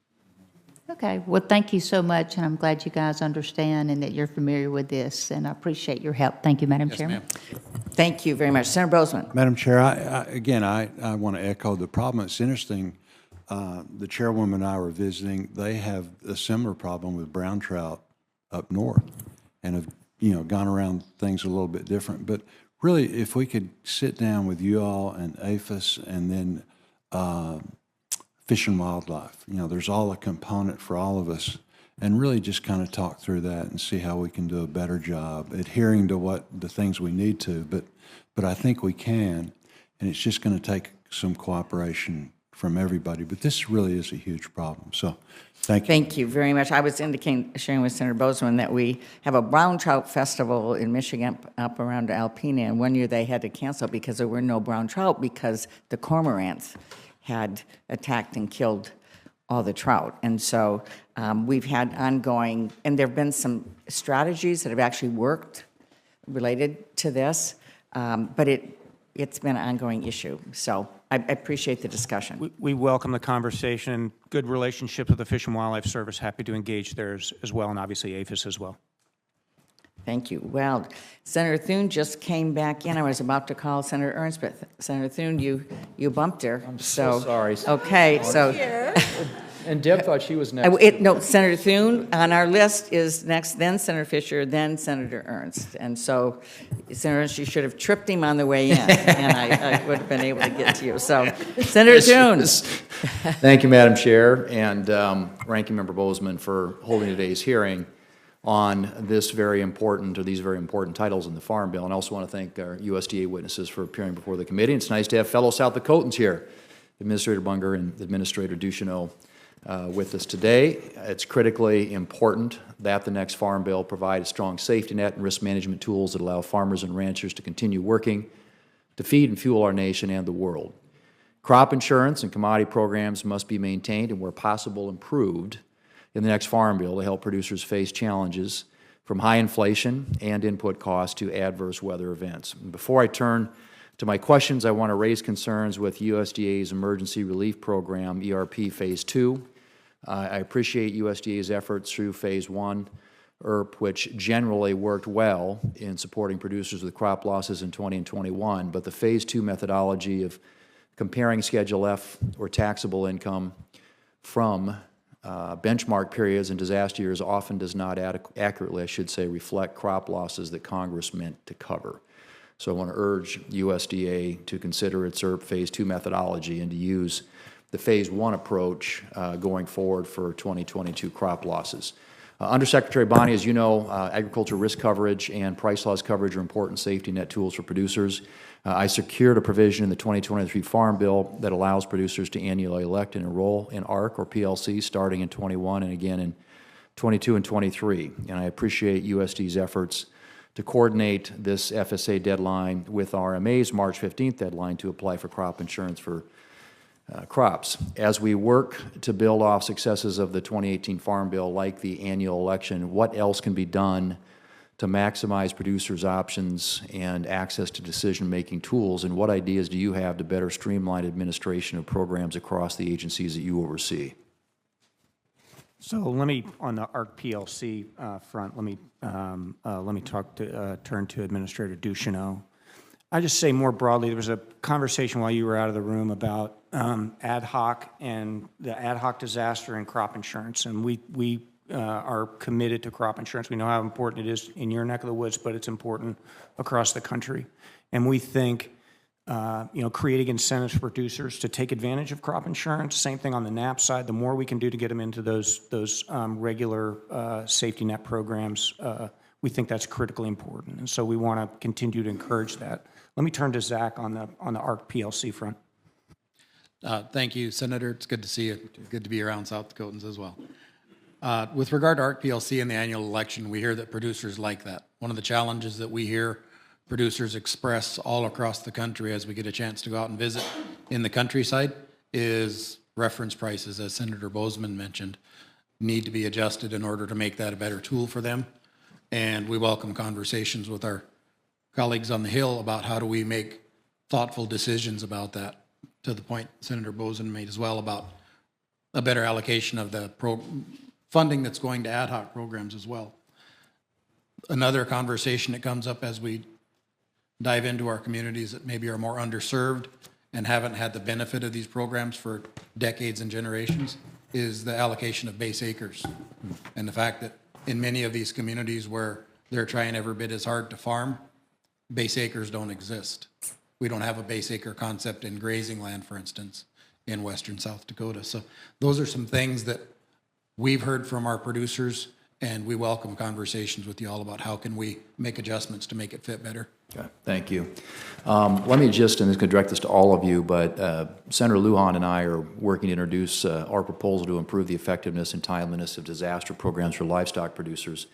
Okay, well, thank you so much, and I'm glad you guys understand and that you're familiar with this, and I appreciate your help. Thank you, Madam Yes, Chairman. ma'am. Thank you very much. Senator Bozeman. Madam Chair, I want to echo the problem. It's interesting, the chairwoman and I were visiting. They have a similar problem with brown trout up north and have, gone around things a little bit different. But really, if we could sit down with you all and APHIS and then Fish and Wildlife, there's all a component for all of us, and really just kind of talk through that and see how we can do a better job adhering to what the things we need to. But I think we can, and it's just going to take some cooperation from everybody. But this really is a huge problem. So thank you. Thank you very much. I was sharing with Senator Bozeman that we have a brown trout festival in Michigan up around Alpena, and one year they had to cancel because there were no brown trout because the cormorants had attacked and killed all the trout. And so we've had ongoing, and there have been some strategies that have actually worked related to this, but it's been an ongoing issue. So I appreciate the discussion. We welcome the conversation, good relationships with the Fish and Wildlife Service, happy to engage there as well, and obviously APHIS as well. Thank you. Well, Senator Thune just came back in. I was about to call Senator Ernst, but Senator Thune, you bumped her. I'm so sorry. Okay, so. And Deb thought she was next. No, Senator Thune on our list is next, then Senator Fisher, then Senator Ernst. And so, Senator Ernst, you should have tripped him on the way in, and I would have been able to get to you. So, Senator Thune. Thank you, Madam Chair, and Ranking Member Bozeman for holding today's hearing on these very important titles in the Farm Bill. And I also want to thank our USDA witnesses for appearing before the committee. It's nice to have fellow South Dakotans here, Administrator Bunger and Administrator Ducheneau, with us today. It's critically important that the next Farm Bill provide a strong safety net and risk management tools that allow farmers and ranchers to continue working to feed and fuel our nation and the world. Crop insurance and commodity programs must be maintained and, where possible, improved in the next Farm Bill to help producers face challenges from high inflation and input costs to adverse weather events. And before I turn to my questions, I want to raise concerns with USDA's Emergency Relief Program, ERP Phase 2. I appreciate USDA's efforts through Phase 1, ERP, which generally worked well in supporting producers with crop losses in 20 and 21, but the Phase 2 methodology of comparing Schedule F or taxable income from benchmark periods and disaster years often does not accurately, reflect crop losses that Congress meant to cover. So I want to urge USDA to consider its ERP Phase 2 methodology and to use the Phase 1 approach going forward for 2022 crop losses. Undersecretary Bonnie, as you know, agriculture risk coverage and price loss coverage are important safety net tools for producers. I secured a provision in the 2023 Farm Bill that allows producers to annually elect and enroll in ARC or PLC starting in 21 and again in 22 and 23. And I appreciate USD's efforts to coordinate this FSA deadline with RMA's March 15th deadline to apply for crop insurance for crops. As we work to build off successes of the 2018 Farm Bill, like the annual election, what else can be done to maximize producers' options and access to decision-making tools, and what ideas do you have to better streamline administration of programs across the agencies that you oversee? So let me, on the ARC PLC front, let me turn to Administrator Ducheneau. I just say more broadly, there was a conversation while you were out of the room about ad hoc and the ad hoc disaster and crop insurance, and we are committed to crop insurance. We know how important it is in your neck of the woods, but it's important across the country. And we think, creating incentives for producers to take advantage of crop insurance, same thing on the NAP side, the more we can do to get them into those regular safety net programs, we think that's critically important. And so we want to continue to encourage that. Let me turn to Zach on the ARC PLC front. Thank you, Senator. It's good to see you. Good to be around South Dakotans as well. With regard to ARC PLC and the annual election, we hear that producers like that. One of the challenges that we hear producers express all across the country as we get a chance to go out and visit in the countryside is reference prices, as Senator Bozeman mentioned, need to be adjusted in order to make that a better tool for them. And we welcome conversations with our colleagues on the Hill about how do we make thoughtful decisions about that, to the point Senator Bozeman made as well about a better allocation of the funding that's going to ad hoc programs as well. Another conversation that comes up as we dive into our communities that maybe are more underserved and haven't had the benefit of these programs for decades and generations is the allocation of base acres. And the fact that in many of these communities where they're trying every bit as hard to farm, base acres don't exist. We don't have a base acre concept in grazing land, for instance, in western South Dakota. So those are some things that we've heard from our producers, and we welcome conversations with you all about how can we make adjustments to make it fit better. Okay, thank you. Let me just, and this could direct this to all of you, but Senator Lujan and I are working to introduce our proposal to improve the effectiveness and timeliness of disaster programs for livestock producers.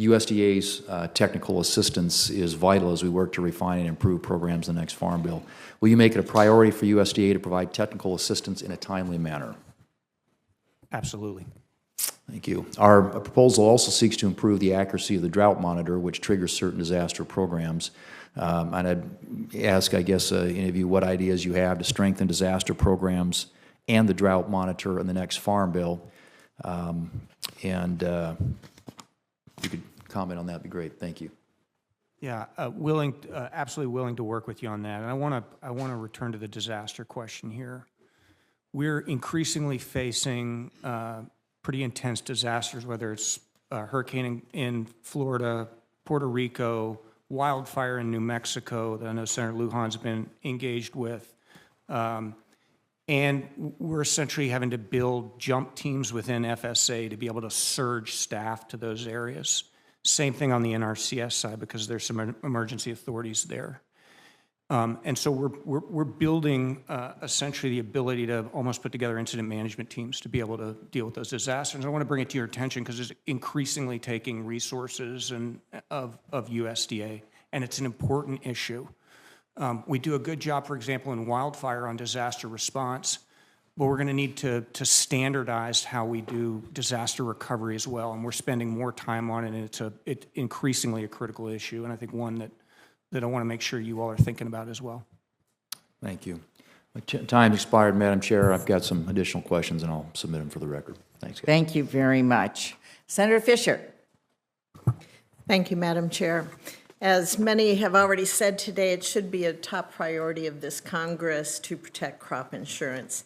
USDA's technical assistance is vital as we work to refine and improve programs in the next Farm Bill. Will you make it a priority for USDA to provide technical assistance in a timely manner? Absolutely. Thank you. Our proposal also seeks to improve the accuracy of the drought monitor, which triggers certain disaster programs. And I'd ask, I guess, any of you what ideas you have to strengthen disaster programs and the drought monitor in the next Farm Bill. If you could comment on that, would be great. Thank you. Yeah, absolutely willing to work with you on that. And I want to return to the disaster question here. We're increasingly facing pretty intense disasters, whether it's a hurricane in Florida, Puerto Rico, wildfire in New Mexico that I know Senator Lujan's been engaged with. And we're essentially having to build jump teams within FSA to be able to surge staff to those areas. Same thing on the NRCS side because there's some emergency authorities there. And so we're building essentially the ability to almost put together incident management teams to be able to deal with those disasters. And I want to bring it to your attention because it's increasingly taking resources of USDA, and it's an important issue. We do a good job, for example, in wildfire on disaster response, but we're going to need to standardize how we do disaster recovery as well, and we're spending more time on it, and it's increasingly a critical issue, and I think one that I want to make sure you all are thinking about as well. Thank you. Time expired, Madam Chair. I've got some additional questions, and I'll submit them for the record. Thanks, guys. Thank you very much. Senator Fisher. Thank you, Madam Chair. As many have already said today, it should be a top priority of this Congress to protect crop insurance.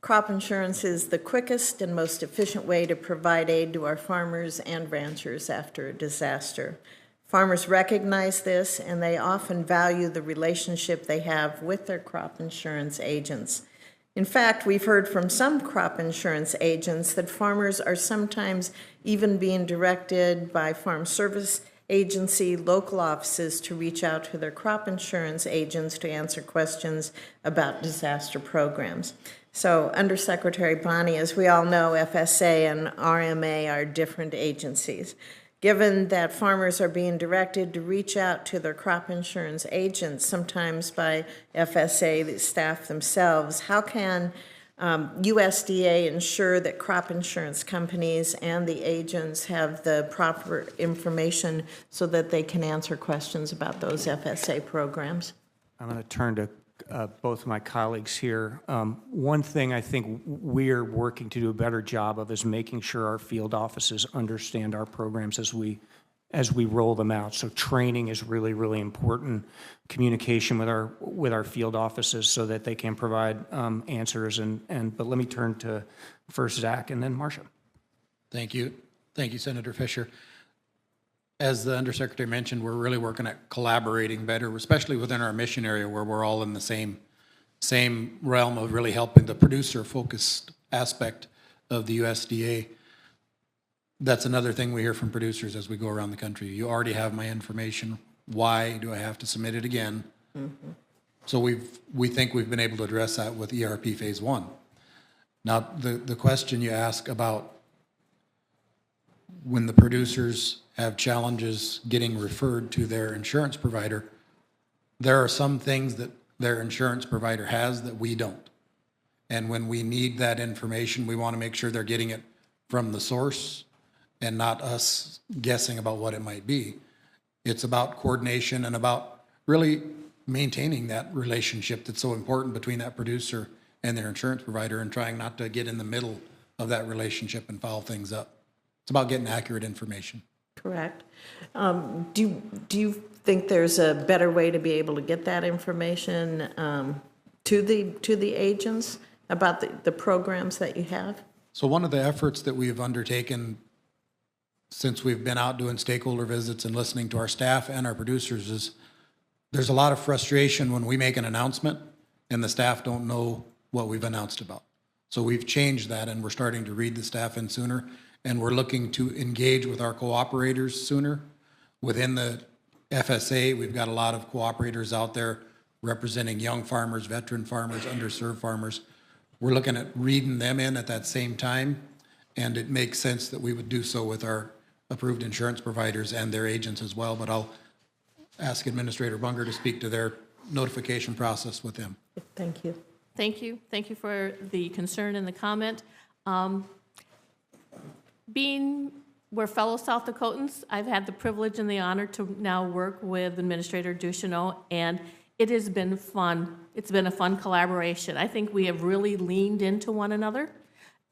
Crop insurance is the quickest and most efficient way to provide aid to our farmers and ranchers after a disaster. Farmers recognize this, and they often value the relationship they have with their crop insurance agents. In fact, we've heard from some crop insurance agents that farmers are sometimes even being directed by Farm Service Agency local offices to reach out to their crop insurance agents to answer questions about disaster programs. So, Undersecretary Bonnie, as we all know, FSA and RMA are different agencies. Given that farmers are being directed to reach out to their crop insurance agents, sometimes by FSA, the staff themselves, how can USDA ensure that crop insurance companies and the agents have the proper information so that they can answer questions about those FSA programs? I'm going to turn to both of my colleagues here. One thing I think we're working to do a better job of is making sure our field offices understand our programs as we roll them out. So training is really, really important. Communication with our field offices so that they can provide answers. But let me turn to first Zach and then Marcia. Thank you. Thank you, Senator Fisher. As the Undersecretary mentioned, we're really working at collaborating better, especially within our mission area where we're all in the same realm of really helping the producer-focused aspect of the USDA. That's another thing we hear from producers as we go around the country. You already have my information. Why do I have to submit it again? Mm-hmm. So we think we've been able to address that with ERP Phase 1. Now, the question you ask about when the producers have challenges getting referred to their insurance provider, there are some things that their insurance provider has that we don't. And when we need that information, we want to make sure they're getting it from the source and not us guessing about what it might be. It's about coordination and about really maintaining that relationship that's so important between that producer and their insurance provider and trying not to get in the middle of that relationship and foul things up. It's about getting accurate information. Correct. Do you think there's a better way to be able to get that information to the agents about the programs that you have? So one of the efforts that we've undertaken since we've been out doing stakeholder visits and listening to our staff and our producers is there's a lot of frustration when we make an announcement and the staff don't know what we've announced about. So we've changed that and we're starting to read the staff in sooner, and we're looking to engage with our cooperators sooner. Within the FSA, we've got a lot of cooperators out there representing young farmers, veteran farmers, underserved farmers. We're looking at reading them in at that same time, and it makes sense that we would do so with our approved insurance providers and their agents as well, but I'll ask Administrator Bunger to speak to their notification process with them. Thank you. Thank you. Thank you for the concern and the comment. We're fellow South Dakotans, I've had the privilege and the honor to now work with Administrator Ducheneau, and it has been fun. It's been a fun collaboration. I think we have really leaned into one another,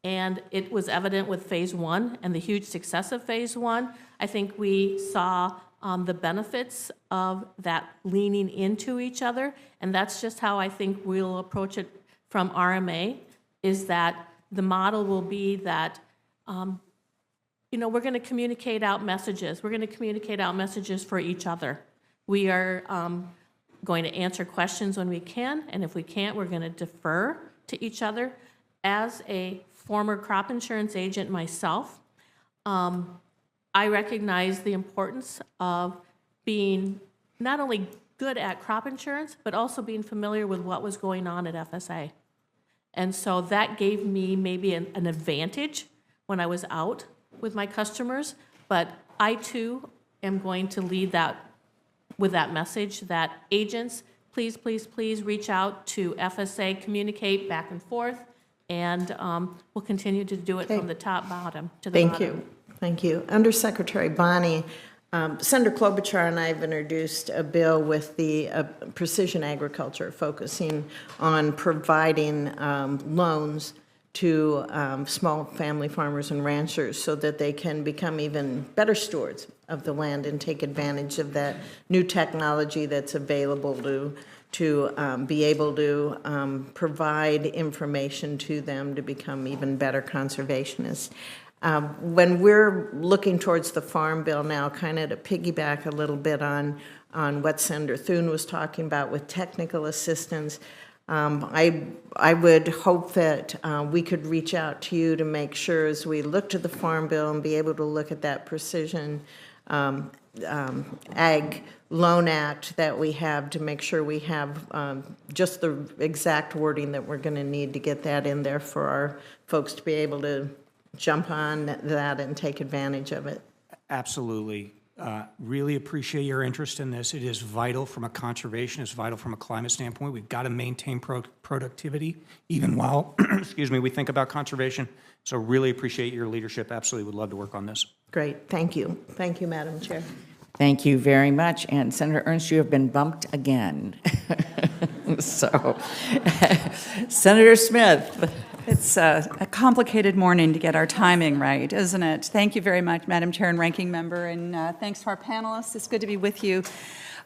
and it was evident with Phase 1 and the huge success of Phase 1. I think we saw the benefits of that leaning into each other, and that's just how I think we'll approach it from RMA, is that the model will be that we're going to communicate out messages. We're going to communicate out messages for each other. We are going to answer questions when we can, and if we can't, we're going to defer to each other. As a former crop insurance agent myself, I recognize the importance of being not only good at crop insurance, but also being familiar with what was going on at FSA. And so that gave me maybe an advantage when I was out with my customers, but I too am going to lead that with that message that agents, please, please, please reach out to FSA, communicate back and forth, and we'll continue to do it from the top bottom to the bottom. Thank you. Thank you. Undersecretary Bonnie, Senator Klobuchar and I have introduced a bill with the precision agriculture focusing on providing loans to small family farmers and ranchers so that they can become even better stewards of the land and take advantage of that new technology that's available to be able to provide information to them to become even better conservationists. When we're looking towards the Farm Bill now, kind of to piggyback a little bit on what Senator Thune was talking about with technical assistance, I would hope that we could reach out to you to make sure as we look to the Farm Bill and be able to look at that precision ag loan act that we have to make sure we have just the exact wording that we're going to need to get that in there for our folks to be able to jump on that and take advantage of it. Absolutely. Really appreciate your interest in this. It is vital from a conservation, it's vital from a climate standpoint. We've got to maintain productivity even while, excuse me, we think about conservation. So really appreciate your leadership. Absolutely would love to work on this. Great. Thank you. Thank you, Madam Chair. Thank you very much. And Senator Ernst, you have been bumped again. So, Senator Smith. It's a complicated morning to get our timing right, isn't it? Thank you very much, Madam Chair and Ranking Member, and thanks to our panelists. It's good to be with you.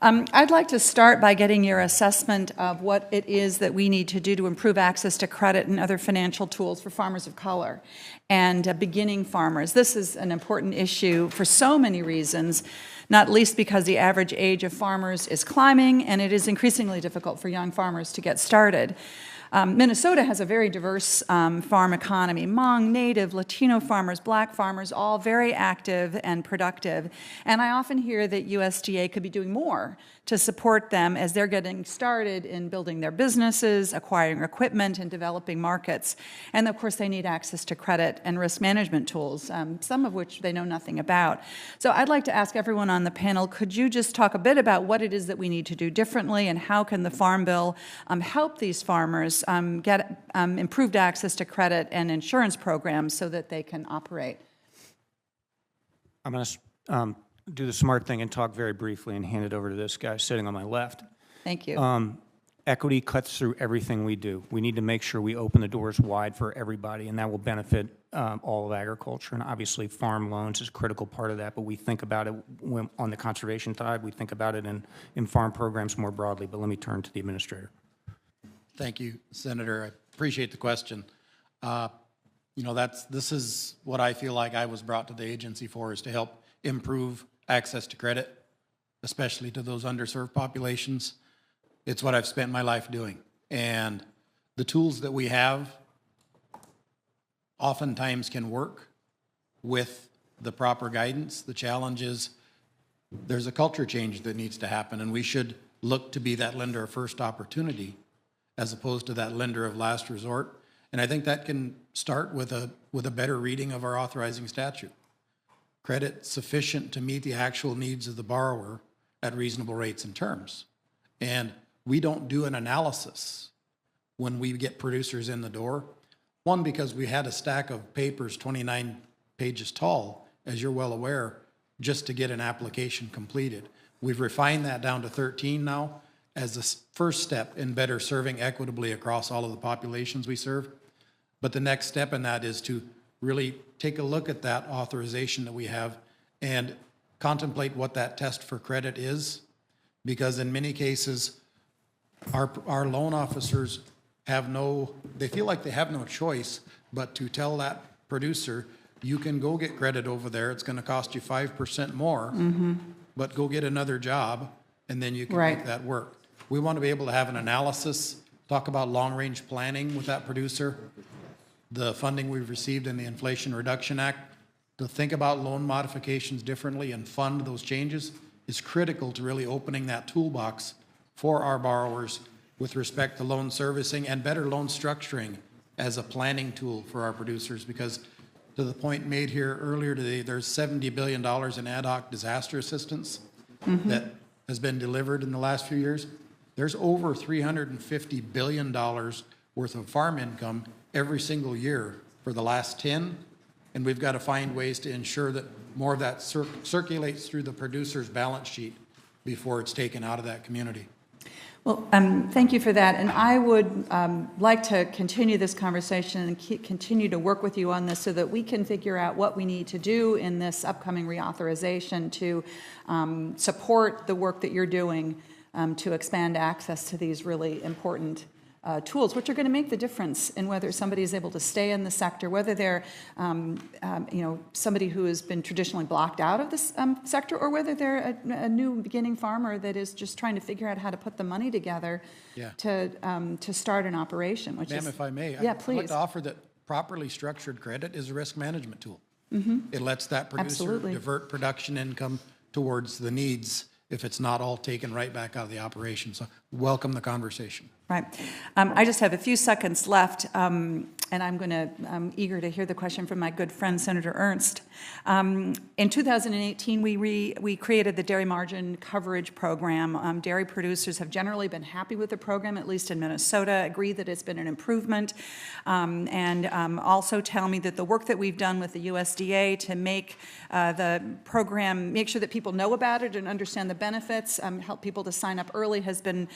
I'd like to start by getting your assessment of what it is that we need to do to improve access to credit and other financial tools for farmers of color and beginning farmers. This is an important issue for so many reasons, not least because the average age of farmers is climbing and it is increasingly difficult for young farmers to get started. Minnesota has a very diverse farm economy. Hmong, Native, Latino farmers, Black farmers, all very active and productive. And I often hear that USDA could be doing more to support them as they're getting started in building their businesses, acquiring equipment, and developing markets. And of course, they need access to credit and risk management tools, some of which they know nothing about. So I'd like to ask everyone on the panel, could you just talk a bit about what it is that we need to do differently and how can the Farm Bill help these farmers get improved access to credit and insurance programs so that they can operate? I'm going to do the smart thing and talk very briefly and hand it over to this guy sitting on my left. Thank you. Equity cuts through everything we do. We need to make sure we open the doors wide for everybody, and that will benefit all of agriculture. And obviously, farm loans is a critical part of that, but we think about it on the conservation side. We think about it in farm programs more broadly. But let me turn to the administrator. Thank you, Senator. I appreciate the question. This is what I feel like I was brought to the agency for, is to help improve access to credit, especially to those underserved populations. It's what I've spent my life doing. And the tools that we have oftentimes can work with the proper guidance. The challenge is there's a culture change that needs to happen, and we should look to be that lender of first opportunity as opposed to that lender of last resort. And I think that can start with a better reading of our authorizing statute. Credit sufficient to meet the actual needs of the borrower at reasonable rates and terms. And we don't do an analysis when we get producers in the door. One, because we had a stack of papers 29 pages tall, as you're well aware, just to get an application completed. We've refined that down to 13 now as the first step in better serving equitably across all of the populations we serve. But the next step in that is to really take a look at that authorization that we have and contemplate what that test for credit is, because in many cases, our loan officers they feel like they have no choice but to tell that producer, you can go get credit over there, it's gonna cost you 5% more, but go get another job, and then you can make that work. We want to be able to have an analysis, talk about long-range planning with that producer, the funding we've received in the Inflation Reduction Act, to think about loan modifications differently and fund those changes is critical to really opening that toolbox for our borrowers with respect to loan servicing and better loan structuring as a planning tool for our producers. Because to the point made here earlier today, there's $70 billion in ad hoc disaster assistance that has been delivered in the last few years. There's over $350 billion worth of farm income every single year for the last 10, and we've got to find ways to ensure that more of that circulates through the producer's balance sheet before it's taken out of that community. Well, thank you for that. And I would like to continue this conversation and continue to work with you on this so that we can figure out what we need to do in this upcoming reauthorization to support the work that you're doing to expand access to these really important tools, which are going to make the difference in whether somebody is able to stay in the sector, whether they're, somebody who has been traditionally blocked out of this sector, or whether they're a new beginning farmer that is just trying to figure out how to put the money together to start an operation. Which Ma'am, if I may, yeah, I'd please. like to offer that properly structured credit is a risk management tool. It lets that producer divert production income towards the needs if it's not all taken right back out of the operation. So welcome the conversation. Right. I just have a few seconds left, and I'm eager to hear the question from my good friend, Senator Ernst. In 2018, we created the Dairy Margin Coverage Program. Dairy producers have generally been happy with the program, at least in Minnesota, agree that it's been an improvement, and also tell me that the work that we've done with the USDA to make the program, make sure that people know about it and understand the benefits, help people to sign up early has been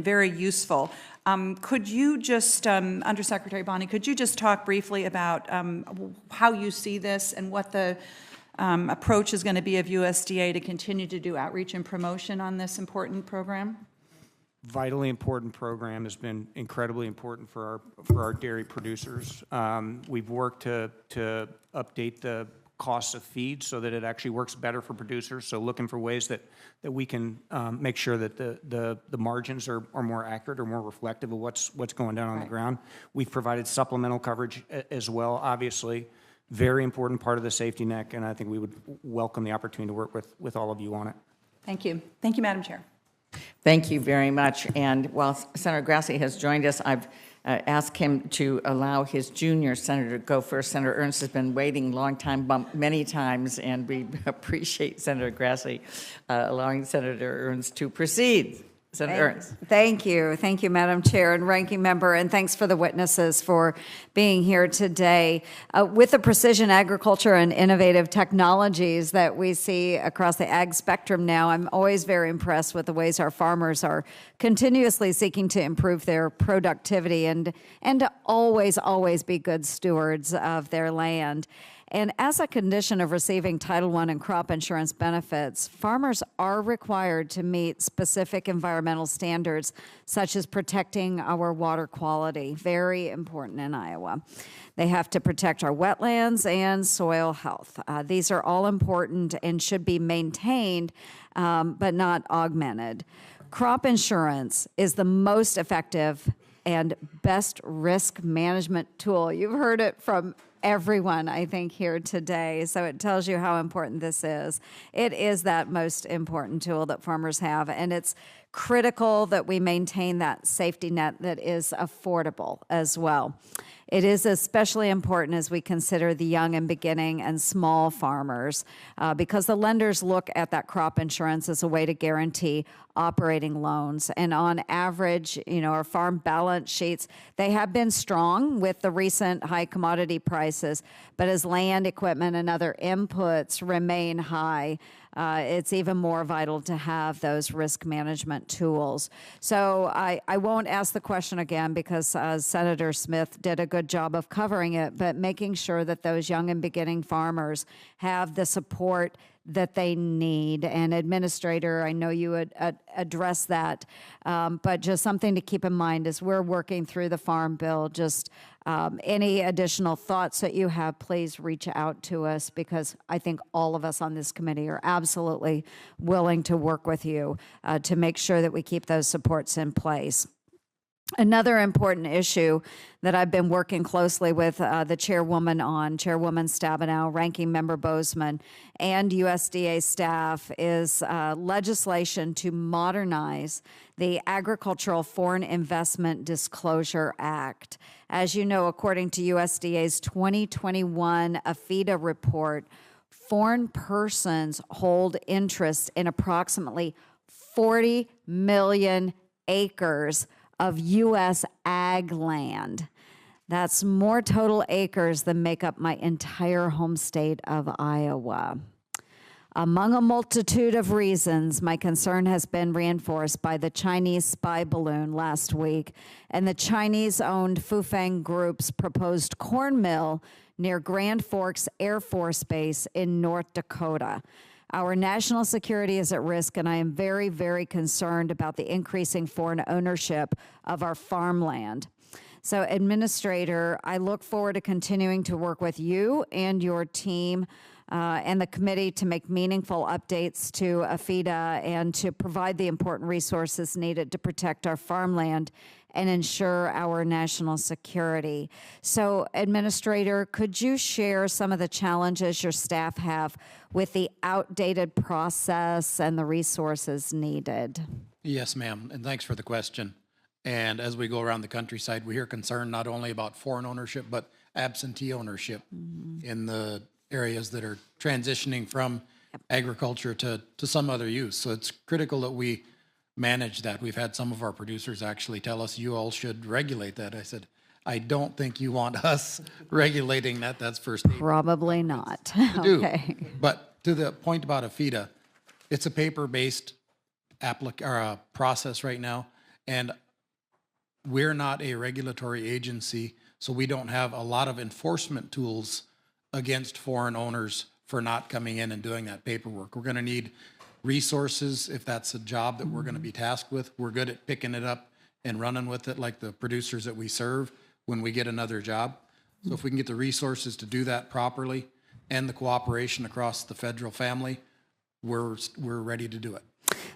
very useful. Could you just, Undersecretary Bonnie, could you just talk briefly about how you see this and what the approach is going to be of USDA to continue to do outreach and promotion on this important program? Vitally important program, has been incredibly important for our dairy producers. We've worked to update the costs of feed so that it actually works better for producers. So looking for ways that we can make sure that the margins are more accurate or more reflective of what's going down on the ground. We've provided supplemental coverage as well, obviously. Very important part of the safety net, and I think we would welcome the opportunity to work with all of you on it. Thank you. Thank you, Madam Chair. Thank you very much. And while Senator Grassi has joined us, I've asked him to allow his junior senator to go first. Senator Ernst has been waiting a long time, bumped many times, and we appreciate Senator Grassi allowing Senator Ernst to proceed. Senator Ernst. Thank you. Thank you, Madam Chair and Ranking Member, and thanks for the witnesses for being here today. With the precision agriculture and innovative technologies that we see across the ag spectrum now, I'm always very impressed with the ways our farmers are continuously seeking to improve their productivity and to always be good stewards of their land. And as a condition of receiving Title I and crop insurance benefits, farmers are required to meet specific environmental standards, such as protecting our water quality, very important in Iowa. They have to protect our wetlands and soil health. These are all important and should be maintained, but not augmented. Crop insurance is the most effective and best risk management tool. You've heard it from everyone, I think, here today. So it tells you how important this is. It is that most important tool that farmers have, and it's critical that we maintain that safety net that is affordable as well. It is especially important as we consider the young and beginning and small farmers because the lenders look at that crop insurance as a way to guarantee operating loans. And on average, our farm balance sheets, they have been strong with the recent high commodity prices, but as land, equipment, and other inputs remain high, it's even more vital to have those risk management tools. So I won't ask the question again because Senator Smith did a good job of covering it, but making sure that those young and beginning farmers have the support that they need. And Administrator, I know you would address that, but just something to keep in mind as we're working through the Farm Bill, just any additional thoughts that you have, please reach out to us because I think all of us on this committee are absolutely willing to work with you to make sure that we keep those supports in place. Another important issue that I've been working closely with the chairwoman on, Chairwoman Stabenow, Ranking Member Bozeman, and USDA staff is legislation to modernize the Agricultural Foreign Investment Disclosure Act. As you know, according to USDA's 2021 AFIDA report, foreign persons hold interest in approximately 40 million acres of U.S. ag land. That's more total acres than make up my entire home state of Iowa. Among a multitude of reasons, my concern has been reinforced by the Chinese spy balloon last week and the Chinese-owned Fufeng Group's proposed corn mill near Grand Forks Air Force Base in North Dakota. Our national security is at risk, and I am very, very concerned about the increasing foreign ownership of our farmland. So, Administrator, I look forward to continuing to work with you and your team and the committee to make meaningful updates to AFIDA and to provide the important resources needed to protect our farmland and ensure our national security. So, Administrator, could you share some of the challenges your staff have with the outdated process and the resources needed? Yes, ma'am, and thanks for the question. And as we go around the countryside, we hear concern not only about foreign ownership, but absentee ownership in the areas that are transitioning from agriculture to some other use. So it's critical that we manage that. We've had some of our producers actually tell us, you all should regulate that. I said, I don't think you want us regulating that. That's first. Probably not. Okay. But to the point about AFIDA, it's a paper-based process right now. And we're not a regulatory agency, so we don't have a lot of enforcement tools against foreign owners for not coming in and doing that paperwork. We're going to need resources if that's a job that we're going to be tasked with. We're good at picking it up and running with it like the producers that we serve when we get another job. So if we can get the resources to do that properly and the cooperation across the federal family, we're ready to do it.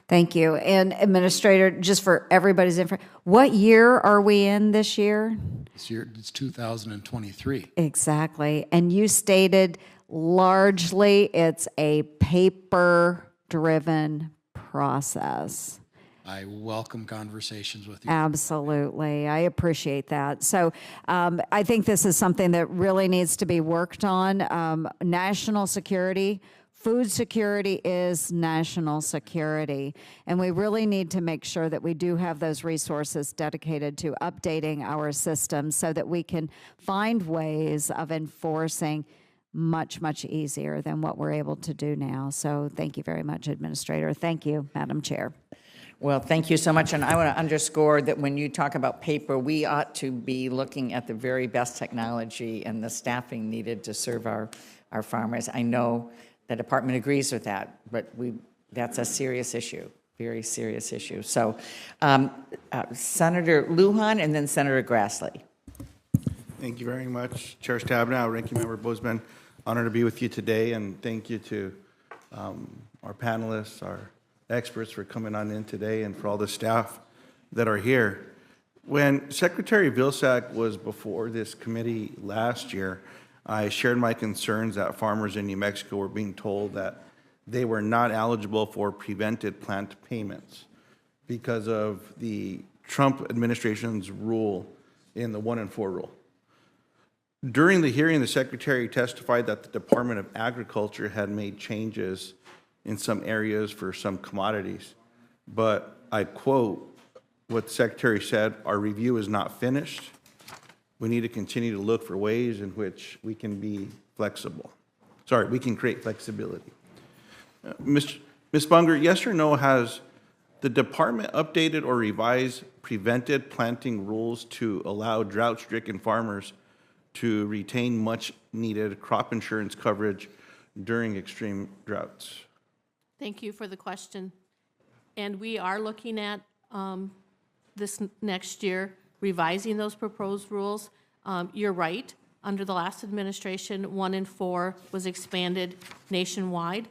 Thank you. And Administrator, just for everybody's info, what year are we in this year? This year, it's 2023. Exactly. And you stated largely it's a paper-driven process. I welcome conversations with you. Absolutely. I appreciate that. So I think this is something that really needs to be worked on. National security, food security is national security. And we really need to make sure that we do have those resources dedicated to updating our systems so that we can find ways of enforcing much, much easier than what we're able to do now. So thank you very much, Administrator. Thank you, Madam Chair. Well, thank you so much, and I want to underscore that when you talk about paper, we ought to be looking at the very best technology and the staffing needed to serve our farmers. I know the department agrees with that, but that's a serious issue, very serious issue. So Senator Lujan and then Senator Grassley. Thank you very much, Chair Stabenow, Ranking Member Bozeman. Honored to be with you today, and thank you to our panelists, our experts for coming on in today, and for all the staff that are here. When Secretary Vilsack was before this committee last year, I shared my concerns that farmers in New Mexico were being told that they were not eligible for prevented plant payments because of the Trump administration's rule in the 1 in 4 rule. During the hearing, the Secretary testified that the Department of Agriculture had made changes in some areas for some commodities. But I quote what the Secretary said, "Our review is not finished. We need to continue to look for ways in which we can be flexible. We can create flexibility." Ms. Bunger, yes or no, has the department updated or revised prevented planting rules to allow drought-stricken farmers to retain much-needed crop insurance coverage during extreme droughts? Thank you for the question. And we are looking at this next year, revising those proposed rules. You're right. Under the last administration, 1 in 4 was expanded nationwide.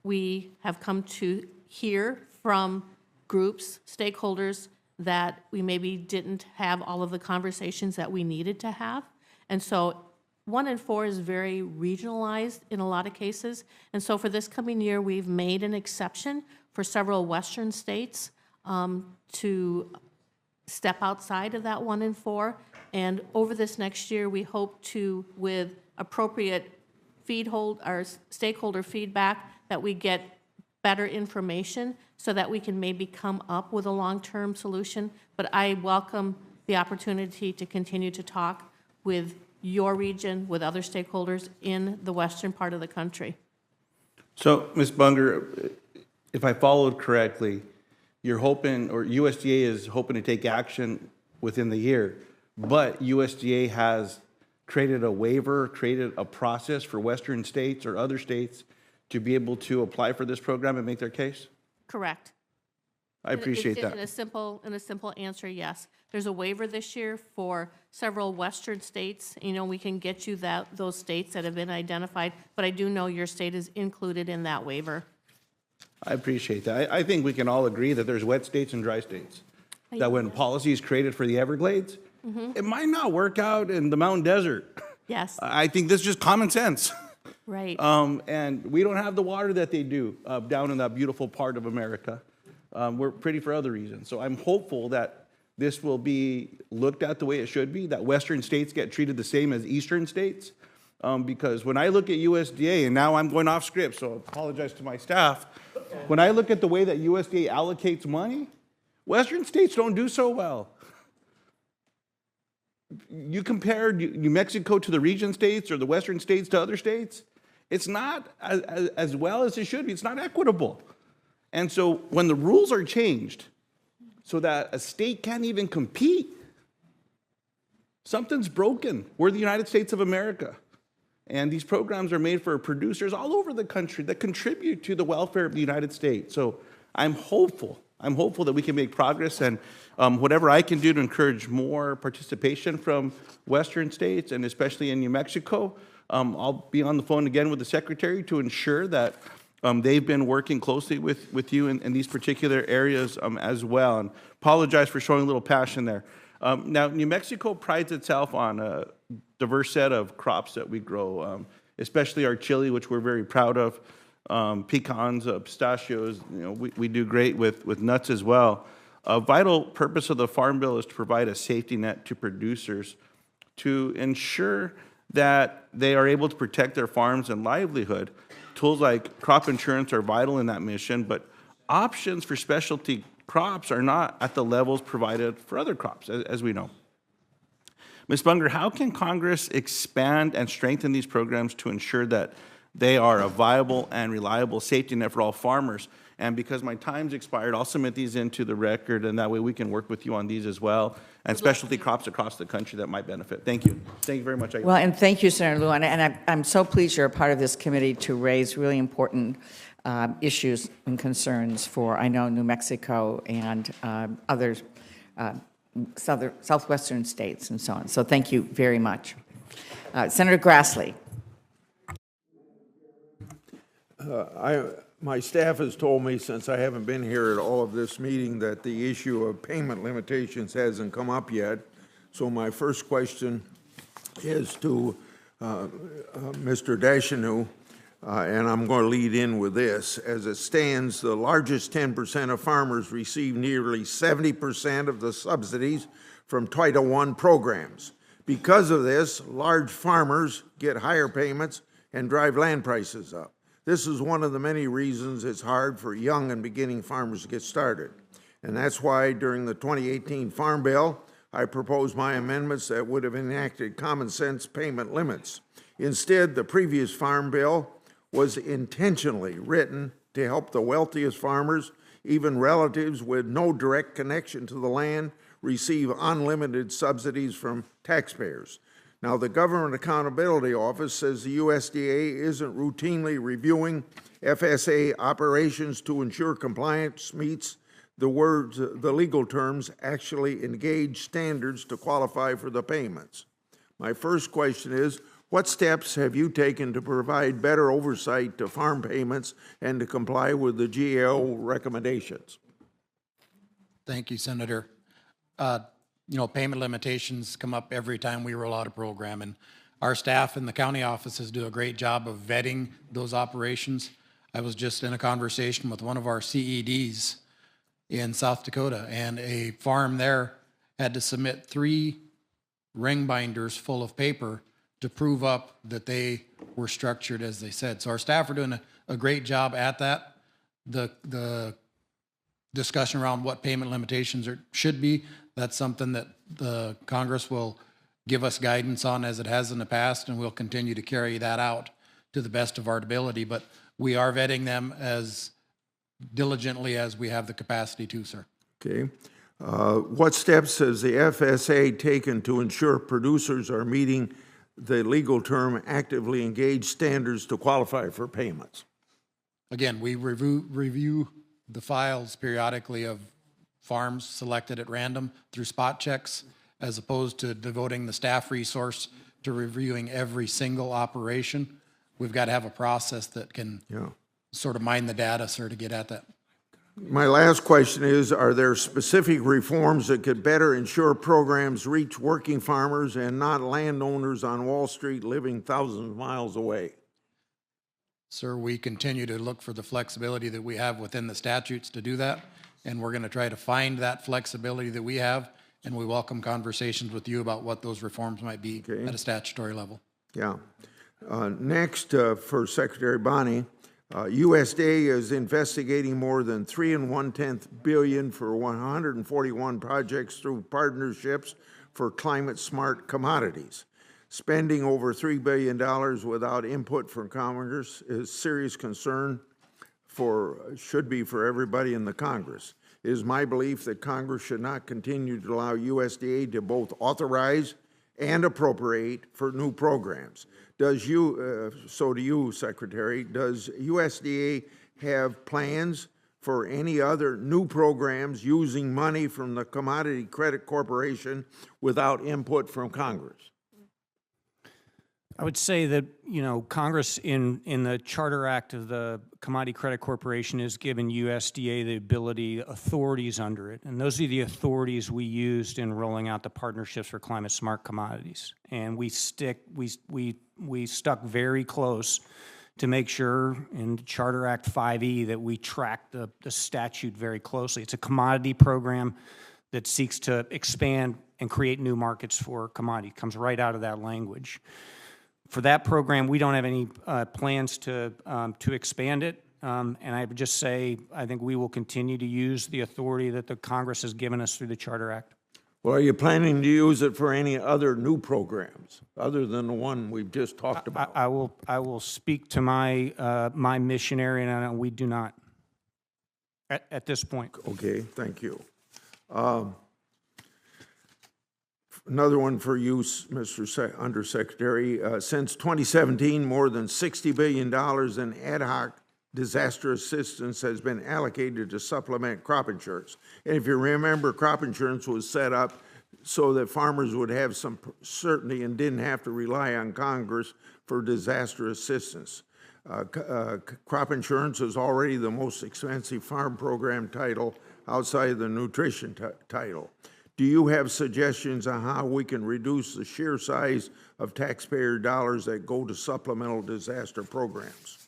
We have come to hear from groups, stakeholders, that we maybe didn't have all of the conversations that we needed to have. And so 1 in 4 is very regionalized in a lot of cases. And so for this coming year, we've made an exception for several western states to step outside of that 1 in 4. And over this next year, we hope to, with appropriate stakeholder feedback, that we get better information so that we can maybe come up with a long-term solution. But I welcome the opportunity to continue to talk with your region, with other stakeholders in the western part of the country. So, Ms. Bunger, if I followed correctly, you're hoping, or USDA is hoping to take action within the year, but USDA has created a waiver, created a process for western states or other states to be able to apply for this program and make their case? Correct. I appreciate that. In a simple answer, yes. There's a waiver this year for several western states. You know, we can get you those states that have been identified, but I do know your state is included in that waiver. I appreciate that. I think we can all agree that there's wet states and dry states. That when policy is created for the Everglades, it might not work out in the mountain desert. Yes. I think this is just common sense. Right. And we don't have the water that they do down in that beautiful part of America. We're pretty for other reasons. So I'm hopeful that this will be looked at the way it should be, that western states get treated the same as eastern states. Because when I look at USDA, and now I'm going off script, so I apologize to my staff. When I look at the way that USDA allocates money, western states don't do so well. You compare New Mexico to the region states or the western states to other states, it's not as well as it should be. It's not equitable. And so when the rules are changed so that a state can't even compete. Something's broken. We're the United States of America. And these programs are made for producers all over the country that contribute to the welfare of the United States. So I'm hopeful. I'm hopeful that we can make progress, and whatever I can do to encourage more participation from Western states, and especially in New Mexico, I'll be on the phone again with the Secretary to ensure that they've been working closely with you in these particular areas as well. And apologize for showing a little passion there. Now, New Mexico prides itself on a diverse set of crops that we grow, especially our chili, which we're very proud of, pecans, pistachios. You know, we do great with nuts as well. A vital purpose of the Farm Bill is to provide a safety net to producers to ensure that they are able to protect their farms and livelihood. Tools like crop insurance are vital in that mission, but options for specialty crops are not at the levels provided for other crops, as we know. Ms. Bunger, how can Congress expand and strengthen these programs to ensure that they are a viable and reliable safety net for all farmers? And because my time's expired, I'll submit these into the record, and that way we can work with you on these as well, and specialty crops across the country that might benefit. Thank you. Thank you very much. Well, and thank you, Senator Lujan. And I'm so pleased you're a part of this committee to raise really important issues and concerns for, I know, New Mexico and other southwestern states and so on. So thank you very much. Senator Grassley. My staff has told me, since I haven't been here at all of this meeting, that the issue of payment limitations hasn't come up yet. So my first question is to Mr. Stabenow, and I'm going to lead in with this. As it stands, the largest 10% of farmers receive nearly 70% of the subsidies from Title I programs. Because of this, large farmers get higher payments and drive land prices up. This is one of the many reasons it's hard for young and beginning farmers to get started. And that's why during the 2018 Farm Bill, I proposed my amendments that would have enacted common sense payment limits. Instead, the previous Farm Bill was intentionally written to help the wealthiest farmers, even relatives with no direct connection to the land, receive unlimited subsidies from taxpayers. Now, the Government Accountability Office says the USDA isn't routinely reviewing FSA operations to ensure compliance meets the legal terms, actually engage standards to qualify for the payments. My first question is, what steps have you taken to provide better oversight to farm payments and to comply with the GAO recommendations? Thank you, Senator. You know, payment limitations come up every time we roll out a program, and our staff in the county offices do a great job of vetting those operations. I was just in a conversation with one of our CEDs in South Dakota, and a farm there had to submit 3 ring binders full of paper to prove up that they were structured as they said. So our staff are doing a great job at that. The discussion around what payment limitations should be, that's something that the Congress will give us guidance on, as it has in the past, and we'll continue to carry that out to the best of our ability. But we are vetting them as diligently as we have the capacity to, sir. Okay. What steps has the FSA taken to ensure producers are meeting the legal term actively engaged standards to qualify for payments? Again, we review the files periodically of farms selected at random through spot checks, as opposed to devoting the staff resource to reviewing every single operation. We've got to have a process that can sort of mine the data, sir, to get at that. My last question is, are there specific reforms that could better ensure programs reach working farmers and not landowners on Wall Street living thousands of miles away? Sir, we continue to look for the flexibility that we have within the statutes to do that, and we're going to try to find that flexibility that we have, and we welcome conversations with you about what those reforms might be at a statutory level. Yeah. Next, for Secretary Bonnie, USDA is investigating more than $3 1/10 billion for 141 projects through partnerships for climate-smart commodities. Spending over $3 billion without input from Congress is serious concern should be for everybody in the Congress. It is my belief that Congress should not continue to allow USDA to both authorize and appropriate for new programs. So do you, Secretary, does USDA have plans for any other new programs using money from the Commodity Credit Corporation without input from Congress? I would say that, Congress in the Charter Act of the Commodity Credit Corporation has given USDA the ability, authorities under it, and those are the authorities we used in rolling out the Partnerships for Climate Smart Commodities. And we stuck very close to make sure in Charter Act 5E that we track the statute very closely. It's a commodity program that seeks to expand and create new markets for commodity. It comes right out of that language. For that program, we don't have any plans to expand it, and I would just say I think we will continue to use the authority that the Congress has given us through the Charter Act. Well, are you planning to use it for any other new programs other than the one we've just talked about? I will speak to my my missionary, and we do not at this point. Okay, thank you. Another one for you, Mr. Undersecretary. Since 2017, more than $60 billion in ad hoc disaster assistance has been allocated to supplement crop insurance. And if you remember, crop insurance was set up so that farmers would have some certainty and didn't have to rely on Congress for disaster assistance. Crop insurance is already the most expensive farm program title outside of the nutrition title. Do you have suggestions on how we can reduce the sheer size of taxpayer dollars that go to supplemental disaster programs?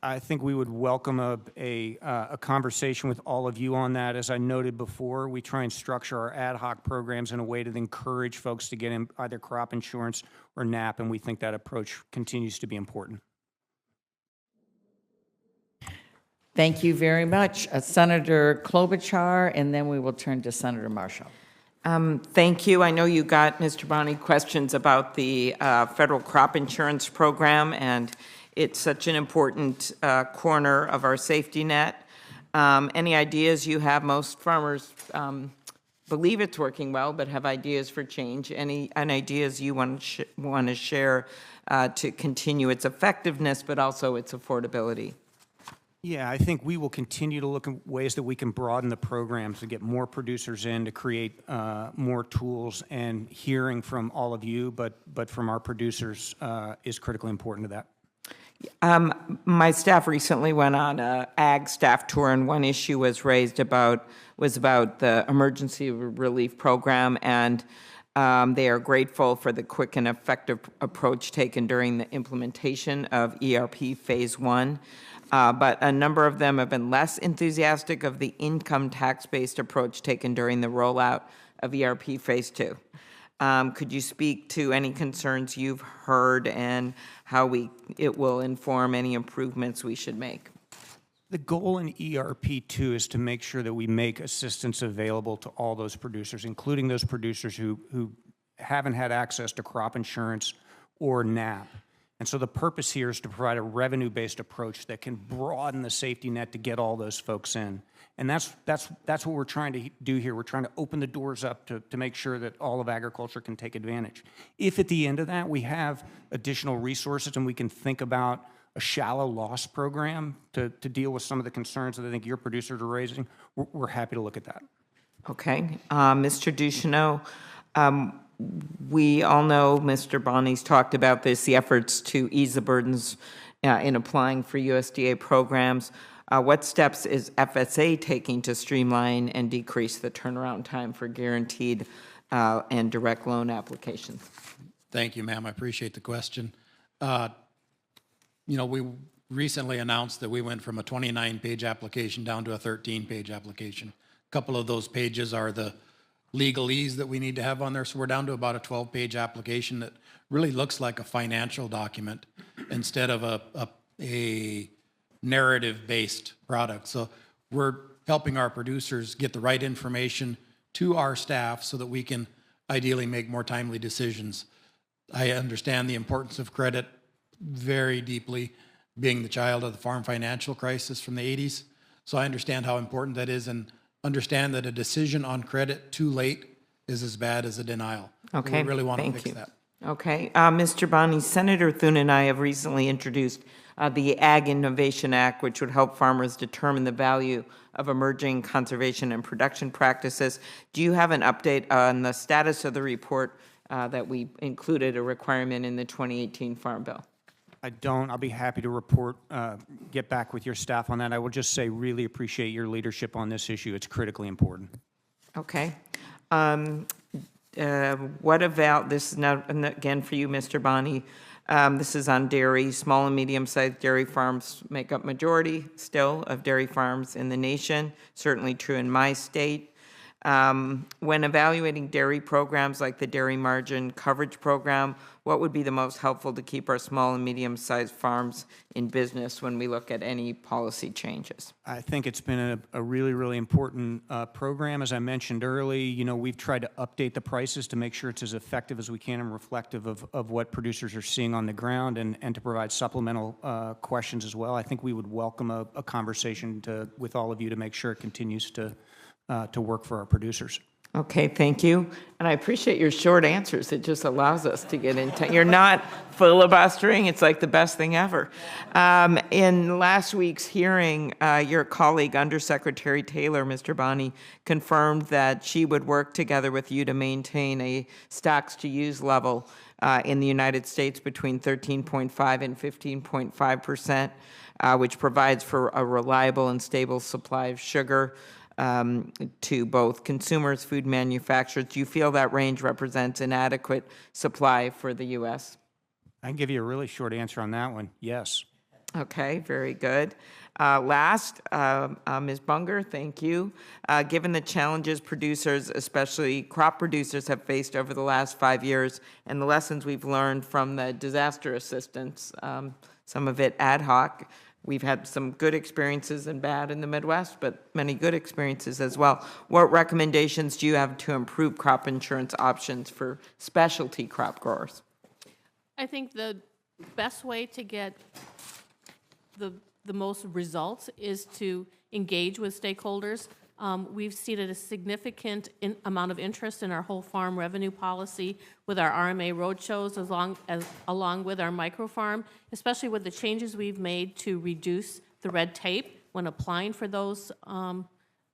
I think we would welcome a conversation with all of you on that. As I noted before, we try and structure our ad hoc programs in a way to encourage folks to get in either crop insurance or NAP, and we think that approach continues to be important. Thank you very much. Senator Klobuchar, and then we will turn to Senator Marshall. Thank you. I know you got, Mr. Bonney, questions about the federal crop insurance program, and it's such an important corner of our safety net. Any ideas you have? Most farmers believe it's working well, but have ideas for change. Any ideas you want to share to continue its effectiveness, but also its affordability? Yeah, I think we will continue to look at ways that we can broaden the programs to get more producers in, to create more tools, and hearing from all of you, but from our producers is critically important to that. My staff recently went on an ag staff tour, and one issue was raised about the emergency relief program, and they are grateful for the quick and effective approach taken during the implementation of ERP Phase 1. But a number of them have been less enthusiastic of the income tax-based approach taken during the rollout of ERP Phase 2. Could you speak to any concerns you've heard and how it will inform any improvements we should make? The goal in ERP2 is to make sure that we make assistance available to all those producers, including those producers who haven't had access to crop insurance or NAP. And so the purpose here is to provide a revenue-based approach that can broaden the safety net to get all those folks in. And that's what we're trying to do here. We're trying to open the doors up to make sure that all of agriculture can take advantage. If at the end of that we have additional resources and we can think about a shallow loss program to deal with some of the concerns that I think your producers are raising, we're happy to look at that. Okay. Mr. Ducheneau, we all know Mr. Bonney's talked about this, the efforts to ease the burdens in applying for USDA programs. What steps is FSA taking to streamline and decrease the turnaround time for guaranteed and direct loan applications? Thank you, ma'am. I appreciate the question. We recently announced that we went from a 29-page application down to a 13-page application. A couple of those pages are the legalese that we need to have on there, so we're down to about a 12-page application that really looks like a financial document instead of a narrative-based product. So we're helping our producers get the right information to our staff so that we can ideally make more timely decisions. I understand the importance of credit very deeply, being the child of the farm financial crisis from the 80s. So I understand how important that is and understand that a decision on credit too late is as bad as a denial. Okay, We really want to thank fix you. that. Okay, Mr. Bonney, Senator Thune and I have recently introduced the Ag Innovation Act, which would help farmers determine the value of emerging conservation and production practices. Do you have an update on the status of the report that we included a requirement in the 2018 Farm Bill? I don't. I'll be happy to report, get back with your staff on that. I will just say, really appreciate your leadership on this issue. It's critically important. Okay. What about, this is now, again for you, Mr. Bonney, this is on dairy. Small and medium-sized dairy farms make up majority still of dairy farms in the nation, certainly true in my state. When evaluating dairy programs like the Dairy Margin Coverage Program, what would be the most helpful to keep our small and medium-sized farms in business when we look at any policy changes? I think it's been a really, really important program. As I mentioned early, you know, we've tried to update the prices to make sure it's as effective as we can and reflective of what producers are seeing on the ground, and to provide supplemental questions as well. I think we would welcome a conversation with all of you to make sure it continues to work for our producers. Okay, thank you. And I appreciate your short answers. It just allows us to get into, you're not filibustering. It's like the best thing ever. In last week's hearing, your colleague, Undersecretary Taylor, Mr. Bonney, confirmed that she would work together with you to maintain a stocks-to-use level in the United States between 13.5 and 15.5%, which provides for a reliable and stable supply of sugar to both consumers, food manufacturers. Do you feel that range represents an adequate supply for the U.S.? I can give you a really short answer on that one. Yes. Okay, very good. Last, Ms. Bunger, thank you. Given the challenges producers, especially crop producers, have faced over the last 5 years and the lessons we've learned from the disaster assistance, some of it ad hoc, we've had some good experiences and bad in the Midwest, but many good experiences as well. What recommendations do you have to improve crop insurance options for specialty crop growers? I think the best way to get the most results is to engage with stakeholders. We've seen a significant amount of interest in our whole farm revenue policy with our RMA roadshows, along with our microfarm, especially with the changes we've made to reduce the red tape when applying for those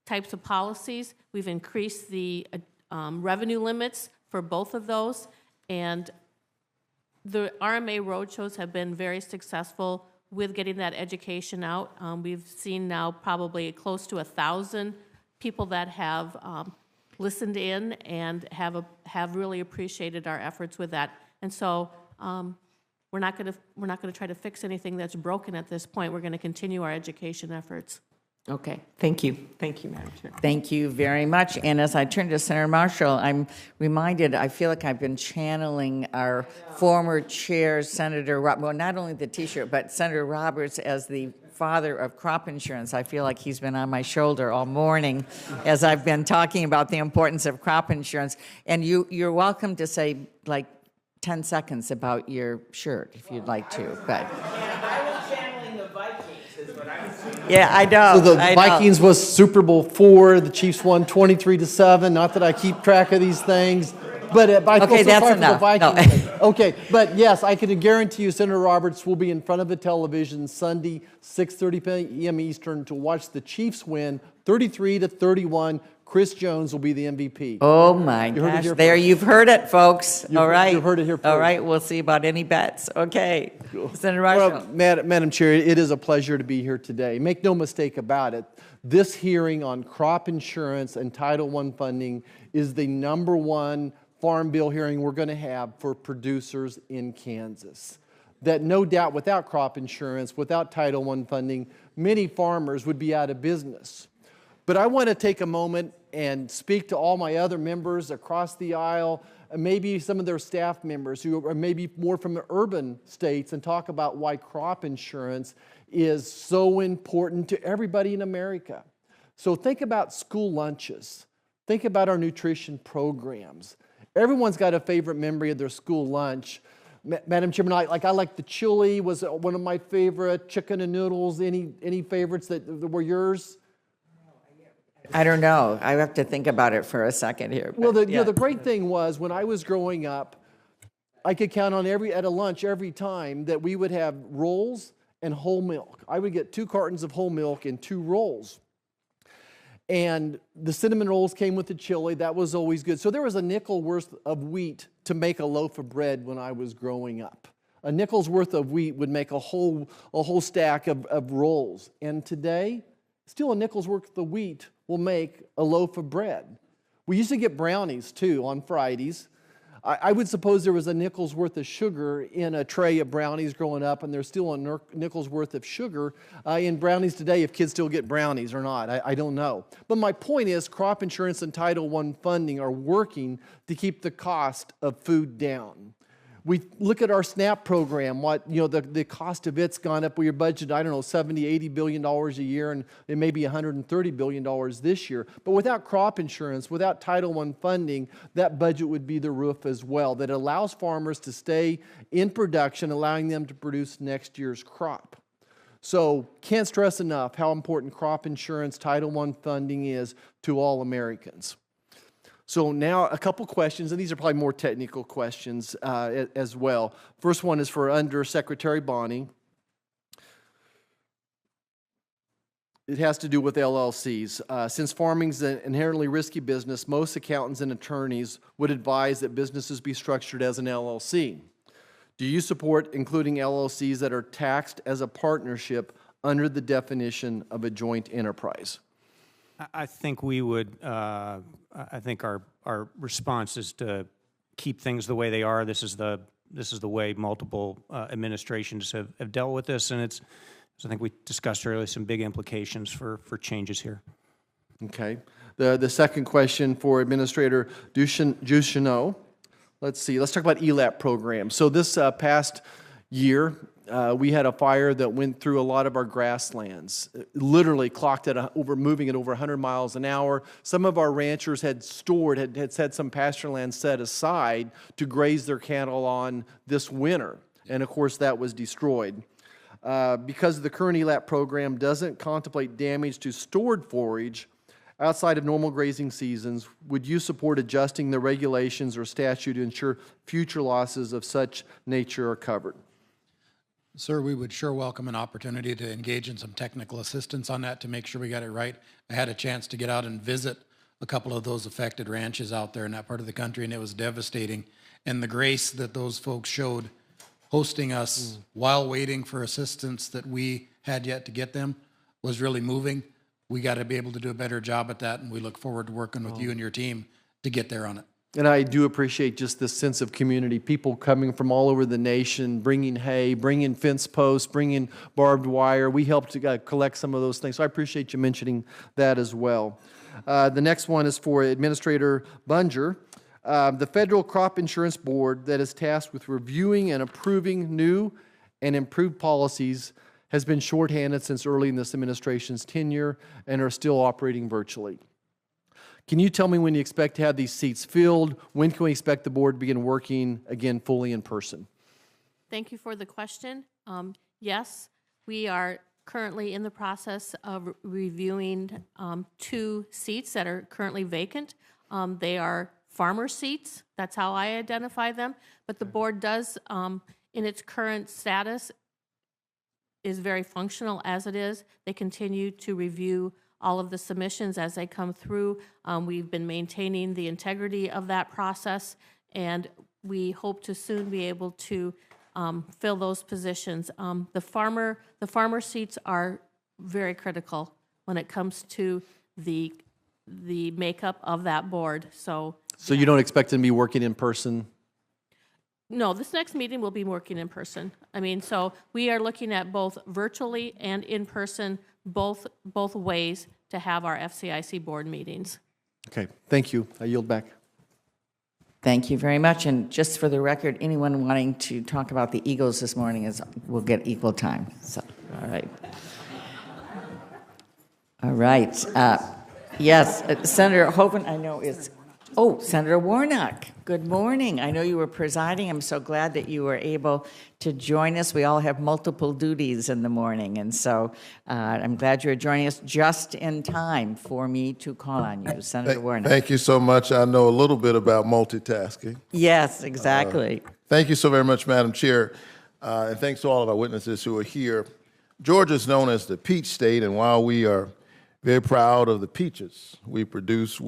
types of policies. We've increased the revenue limits for both of those, and the RMA roadshows have been very successful with getting that education out. We've seen now probably close to 1,000 people that have listened in and have really appreciated our efforts with that. And so we're not going to try to fix anything that's broken at this point. We're going to continue our education efforts. Okay, thank you. Thank you, Madam Chair. Thank you very much. And as I turn to Senator Marshall, I'm reminded, I feel like I've been channeling our former chair, Senator, well, not only the T-shirt, but Senator Roberts as the father of crop insurance. I feel like he's been on my shoulder all morning as I've been talking about the importance of crop insurance. And you're welcome to say like 10 seconds about your shirt if you'd like to, but. I was channeling the Vikings is what I was saying. Yeah, I know. So the Vikings was Super Bowl IV. The Chiefs won 23-7. Not that I keep track of these things, but I feel Okay, so that's sorry for the enough. Vikings. No. Okay, but yes, I can guarantee you, Senator Roberts will be in front of the television Sunday, 6:30 p.m. Eastern, to watch the Chiefs win 33-31. Chris Jones will be the MVP. Oh my gosh, there you've heard it, folks. All right. You've heard it here first. All right, we'll see about any bets. Okay. Senator Marshall. Well, Madam Chair, it is a pleasure to be here today. Make no mistake about it. This hearing on crop insurance and Title I funding is the #1 farm bill hearing we're going to have for producers in Kansas. That no doubt without crop insurance, without Title I funding, many farmers would be out of business. But I want to take a moment and speak to all my other members across the aisle, and maybe some of their staff members who are maybe more from the urban states, and talk about why crop insurance is so important to everybody in America. So think about school lunches. Think about our nutrition programs. Everyone's got a favorite memory of their school lunch. Madam Chairman, I like the chili was one of my favorite, chicken and noodles. Any favorites that were yours? I don't know. I have to think about it for a second here. Well, but the great thing was when I was growing up, I could count on at a lunch every time that we would have rolls and whole milk. I would get 2 cartons of whole milk and 2 rolls. And the cinnamon rolls came with the chili. That was always good. So there was a nickel worth of wheat to make a loaf of bread when I was growing up. A nickel's worth of wheat would make a whole stack of rolls. And today, still a nickel's worth of wheat will make a loaf of bread. We used to get brownies too on Fridays. I would suppose there was a nickel's worth of sugar in a tray of brownies growing up, and there's still a nickel's worth of sugar in brownies today, if kids still get brownies or not. I don't know. But my point is, crop insurance and Title I funding are working to keep the cost of food down. We look at our SNAP program, the cost of it's gone up. We budgeted, $70, $80 billion a year, and it may be $130 billion this year. But without crop insurance, without Title I funding, that budget would be the roof as well. That allows farmers to stay in production, allowing them to produce next year's crop. So can't stress enough how important crop insurance, Title I funding is to all Americans. So now a couple questions, and these are probably more technical questions as well. First one is for Under Secretary Bonnie. It has to do with LLCs. Since farming is an inherently risky business, most accountants and attorneys would advise that businesses be structured as an LLC. Do you support including LLCs that are taxed as a partnership under the definition of a joint enterprise? I think we would, I think our response is to keep things the way they are. This is the way multiple administrations have dealt with this, and it's, as I think we discussed earlier, some big implications for changes here. Okay. The second question for Administrator Ducheneau. Let's talk about ELAP programs. So this past year, we had a fire that went through a lot of our grasslands, literally clocked at moving at over 100 miles an hour. Some of our ranchers had had some pasture land set aside to graze their cattle on this winter. And of course, that was destroyed. Because the current ELAP program doesn't contemplate damage to stored forage outside of normal grazing seasons, would you support adjusting the regulations or statute to ensure future losses of such nature are covered? Sir, we would sure welcome an opportunity to engage in some technical assistance on that to make sure we got it right. I had a chance to get out and visit a couple of those affected ranches out there in that part of the country, and it was devastating. And the grace that those folks showed hosting us while waiting for assistance that we had yet to get them was really moving. We got to be able to do a better job at that, and we look forward to working with you and your team to get there on it. And I do appreciate just this sense of community, people coming from all over the nation, bringing hay, bringing fence posts, bringing barbed wire. We helped to collect some of those things, so I appreciate you mentioning that as well. The next one is for Administrator Bunger. The Federal Crop Insurance Board that is tasked with reviewing and approving new and improved policies has been shorthanded since early in this administration's tenure and are still operating virtually. Can you tell me when you expect to have these seats filled? When can we expect the board to begin working again fully in person? Thank you for the question. Yes, we are currently in the process of reviewing 2 seats that are currently vacant. They are farmer seats. That's how I identify them. But the board does, in its current status, is very functional as it is. They continue to review all of the submissions as they come through. We've been maintaining the integrity of that process, and we hope to soon be able to fill those positions. The farmer seats are very critical when it comes to the makeup of that board. So you don't expect them to be working in person? No, this next meeting will be working in person. I mean, so we are looking at both virtually and in person, both ways to have our FCIC board meetings. Okay, thank you. I yield back. Thank you very much. And just for the record, anyone wanting to talk about the Eagles this morning will get equal time. So, all right. All right. Yes, Senator Hoeven, I know is. Oh, Senator Warnock, good morning. I know you were presiding. I'm so glad that you were able to join us. We all have multiple duties in the morning, and so I'm glad you're joining us just in time for me to call on you, Senator Warnock. Thank you so much. I know a little bit about multitasking. Yes, exactly. Thank you so very much, Madam Chair, and thanks to all of our witnesses who are here. Georgia is known as the peach state, and while we are very proud of the peaches we produce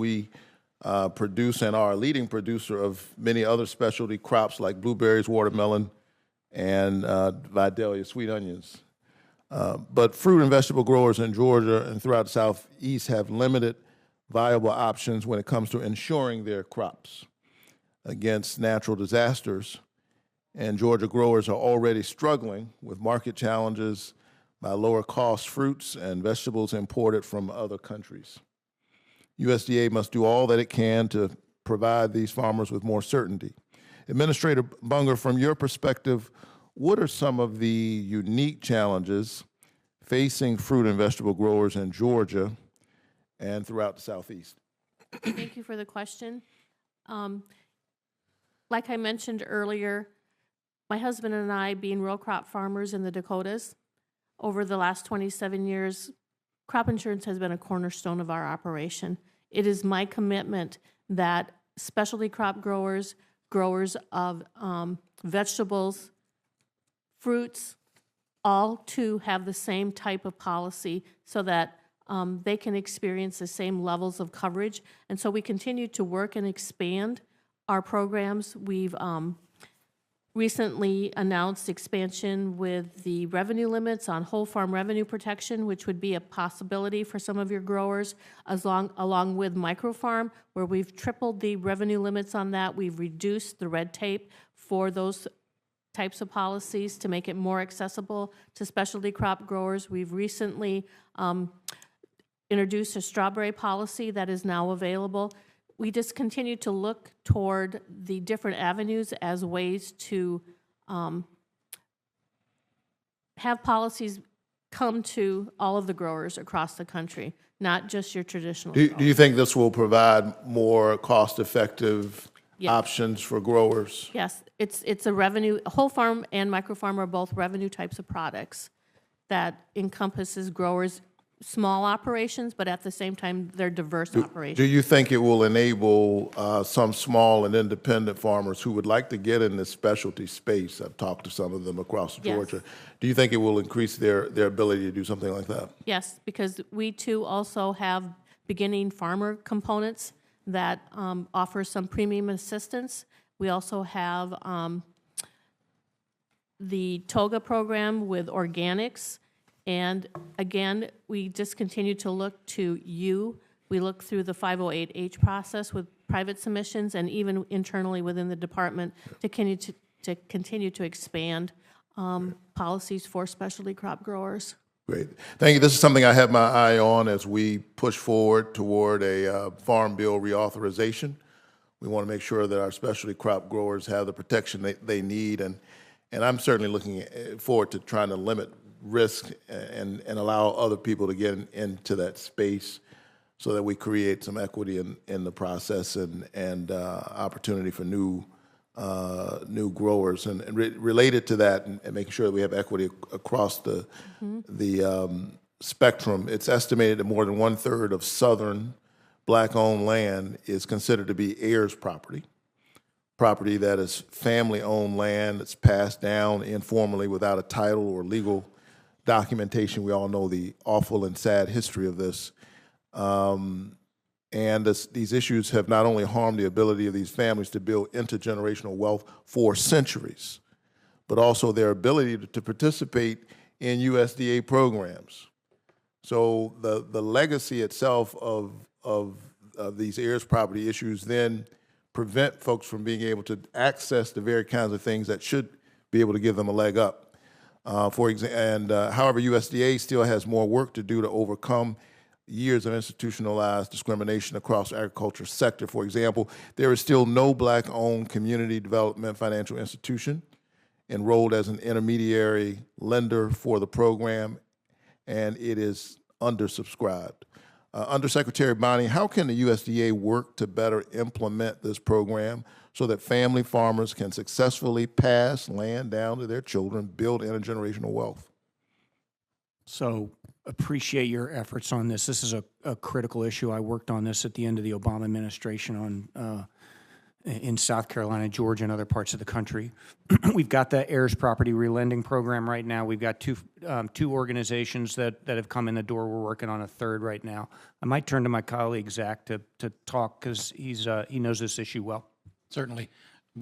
and are a leading producer of many other specialty crops like blueberries, watermelon, and Vidalia sweet onions. But fruit and vegetable growers in Georgia and throughout the Southeast have limited viable options when it comes to insuring their crops against natural disasters. And Georgia growers are already struggling with market challenges by lower cost fruits and vegetables imported from other countries. USDA must do all that it can to provide these farmers with more certainty. Administrator Bunger, from your perspective, what are some of the unique challenges facing fruit and vegetable growers in Georgia and throughout the Southeast? Thank you for the question. Like I mentioned earlier, my husband and I, being row crop farmers in the Dakotas, over the last 27 years, crop insurance has been a cornerstone of our operation. It is my commitment that specialty crop growers, growers of vegetables, fruits, all too have the same type of policy so that they can experience the same levels of coverage. And so we continue to work and expand our programs. We've recently announced expansion with the revenue limits on whole farm revenue protection, which would be a possibility for some of your growers, along with microfarm, where we've tripled the revenue limits on that. We've reduced the red tape for those types of policies to make it more accessible to specialty crop growers. We've recently introduced a strawberry policy that is now available. We just continue to look toward the different avenues as ways to have policies come to all of the growers across the country, not just your traditional Do growers. you think this will provide more cost-effective options for growers? Yes, it's a revenue, whole farm and microfarm are both revenue types of products that encompasses growers' small operations, but at the same time, they're diverse operations. Do you think it will enable some small and independent farmers who would like to get in this specialty space? I've talked to some of them across Georgia. Yes. Do you think it will increase their ability to do something like that? Yes, because we too also have beginning farmer components that offer some premium assistance. We also have the TOGA program with organics. And again, we just continue to look to you. We look through the 508H process with private submissions and even internally within the department to continue to expand policies for specialty crop growers. Great. Thank you. This is something I have my eye on as we push forward toward a Farm Bill reauthorization. We want to make sure that our specialty crop growers have the protection they need, and I'm certainly looking forward to trying to limit risk and allow other people to get into that space so that we create some equity in the process and opportunity for new growers. And related to that and making sure that we have equity across the spectrum, it's estimated that more than 1/3 of Southern Black-owned land is considered to be heirs property that is family-owned land that's passed down informally without a title or legal documentation. We all know the awful and sad history of this. And these issues have not only harmed the ability of these families to build intergenerational wealth for centuries, but also their ability to participate in USDA programs. So the legacy itself of these heirs property issues then prevent folks from being able to access the very kinds of things that should be able to give them a leg up. However, USDA still has more work to do to overcome years of institutionalized discrimination across the agriculture sector. For example, there is still no Black-owned community development financial institution enrolled as an intermediary lender for the program, and it is undersubscribed. Undersecretary Bonnie, how can the USDA work to better implement this program so that family farmers can successfully pass land down to their children, build intergenerational wealth? So appreciate your efforts on this. This is a critical issue. I worked on this at the end of the Obama administration in South Carolina, Georgia, and other parts of the country. We've got the heirs property relending program right now. We've got two organizations that have come in the door. We're working on a third right now. I might turn to my colleague, Zach, to talk because he knows this issue well. Certainly.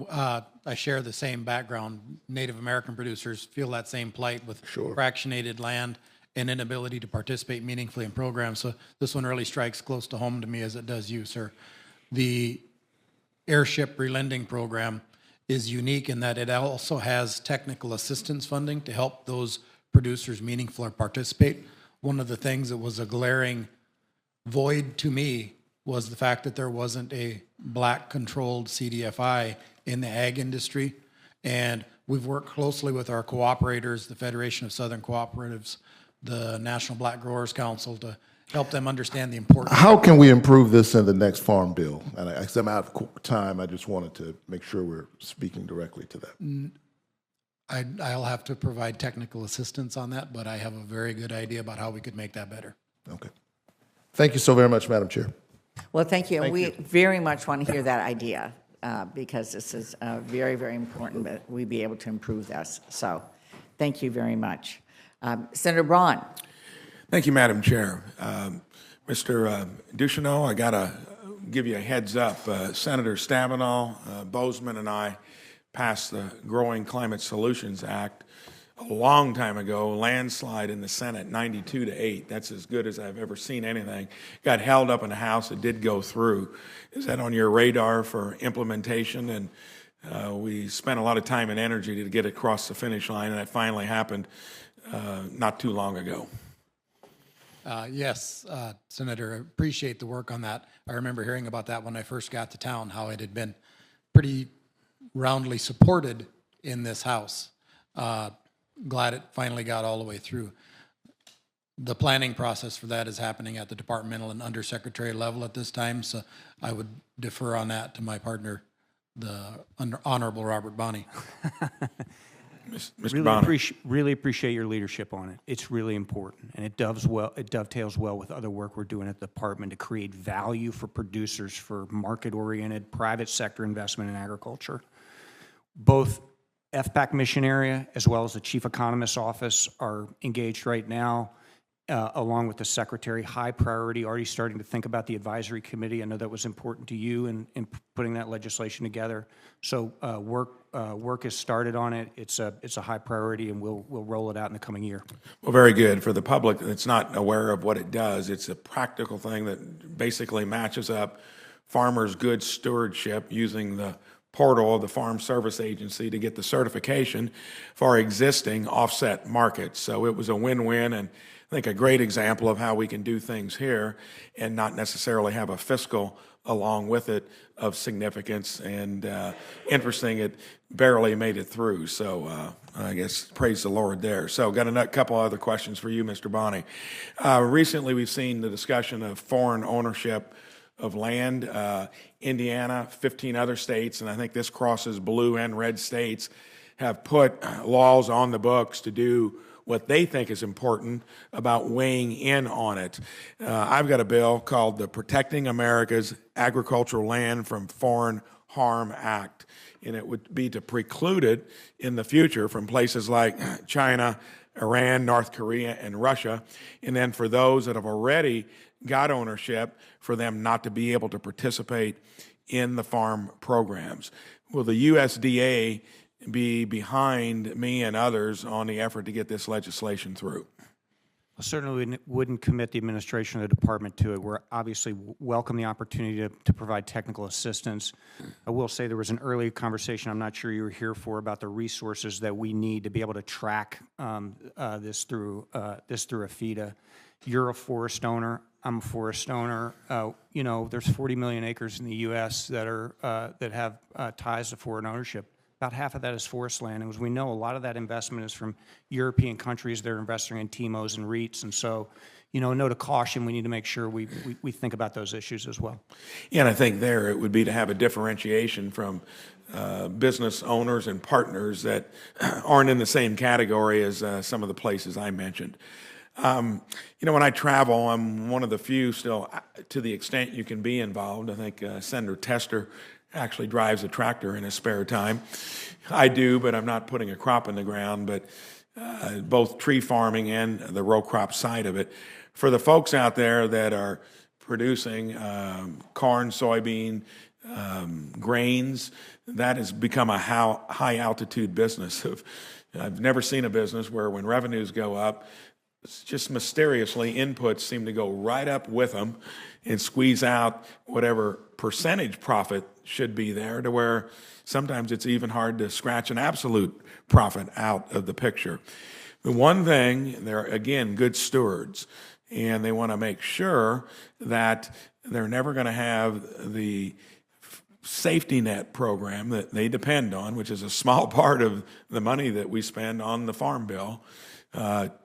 I share the same background. Native American producers feel that same plight with fractionated land and inability to participate meaningfully in programs. So this one really strikes close to home to me as it does you, sir. The Airship Relending Program is unique in that it also has technical assistance funding to help those producers meaningfully participate. One of the things that was a glaring void to me was the fact that there wasn't a black-controlled CDFI in the ag industry. And we've worked closely with our cooperators, the Federation of Southern Cooperatives, the National Black Growers Council, to help them understand the importance. How can we improve this in the next Farm Bill? And because I'm out of time, I just wanted to make sure we're speaking directly to that. I'll have to provide technical assistance on that, but I have a very good idea about how we could make that better. Okay. Thank you so very much, Madam Chair. Well, thank you. We very much want to hear that idea because this is very, very important that we be able to improve this. So thank you very much. Senator Braun. Thank you, Madam Chair. Mr. Ducheneau, I got to give you a heads up. Senator Stabenow, Bozeman, and I passed the Growing Climate Solutions Act a long time ago, landslide in the Senate, 92-8. That's as good as I've ever seen anything. Got held up in the House. It did go through. Is that on your radar for implementation? And we spent a lot of time and energy to get it across the finish line, and it finally happened not too long ago. Yes, Senator, I appreciate the work on that. I remember hearing about that when I first got to town, how it had been pretty roundly supported in this House. Glad it finally got all the way through. The planning process for that is happening at the departmental and undersecretary level at this time, so I would defer on that to my partner, the Honorable Robert Bonnie. Mr. Really appreciate your leadership on it. It's really important, and it dovetails well with other work we're doing at the department to create value for producers for market-oriented private sector investment in agriculture. Both FPAC mission area as well as the chief economist's office are engaged right now, along with the secretary. High priority, already starting to think about the advisory committee. I know that was important to you in putting that legislation together. So work is started on it. It's a high priority, and we'll roll it out in the coming year. Well, very good. For the public that's not aware of what it does, it's a practical thing that basically matches up farmers' good stewardship using the portal of the Farm Service Agency to get the certification for existing offset markets. So it was a win-win, and I think a great example of how we can do things here and not necessarily have a fiscal along with it of significance. And interesting, it barely made it through. So I guess praise the Lord there. So got a couple other questions for you, Mr. Bonnie. Recently, we've seen the discussion of foreign ownership of land. Indiana, 15 other states, and I think this crosses blue and red states, have put laws on the books to do what they think is important about weighing in on it. I've got a bill called the Protecting America's Agricultural Land from Foreign Harm Act, and it would be to preclude it in the future from places like China, Iran, North Korea, and Russia, and then for those that have already got ownership, for them not to be able to participate in the farm programs. Will the USDA be behind me and others on the effort to get this legislation through? I certainly wouldn't commit the administration or the department to it. We're obviously welcome the opportunity to provide technical assistance. I will say there was an early conversation I'm not sure you were here for about the resources that we need to be able to track this through a FIDA. You're a forest owner. I'm a forest owner. There's 40 million acres in the U.S. that have ties to foreign ownership. About half of that is forest land. And as we know, a lot of that investment is from European countries. They're investing in TMOs and REITs. And so, a note of caution, we need to make sure we think about those issues as well. Yeah, and I think there it would be to have a differentiation from business owners and partners that aren't in the same category as some of the places I mentioned. When I travel, I'm one of the few still, to the extent you can be involved. I think Senator Tester actually drives a tractor in his spare time. I do, but I'm not putting a crop in the ground, but both tree farming and the row crop side of it. For the folks out there that are producing corn, soybean, grains, that has become a high altitude business. I've never seen a business where when revenues go up, it's just mysteriously inputs seem to go right up with them and squeeze out whatever percentage profit should be there, to where sometimes it's even hard to scratch an absolute profit out of the picture. The one thing, they're again good stewards, and they want to make sure that they're never going to have the safety net program that they depend on, which is a small part of the money that we spend on the Farm Bill,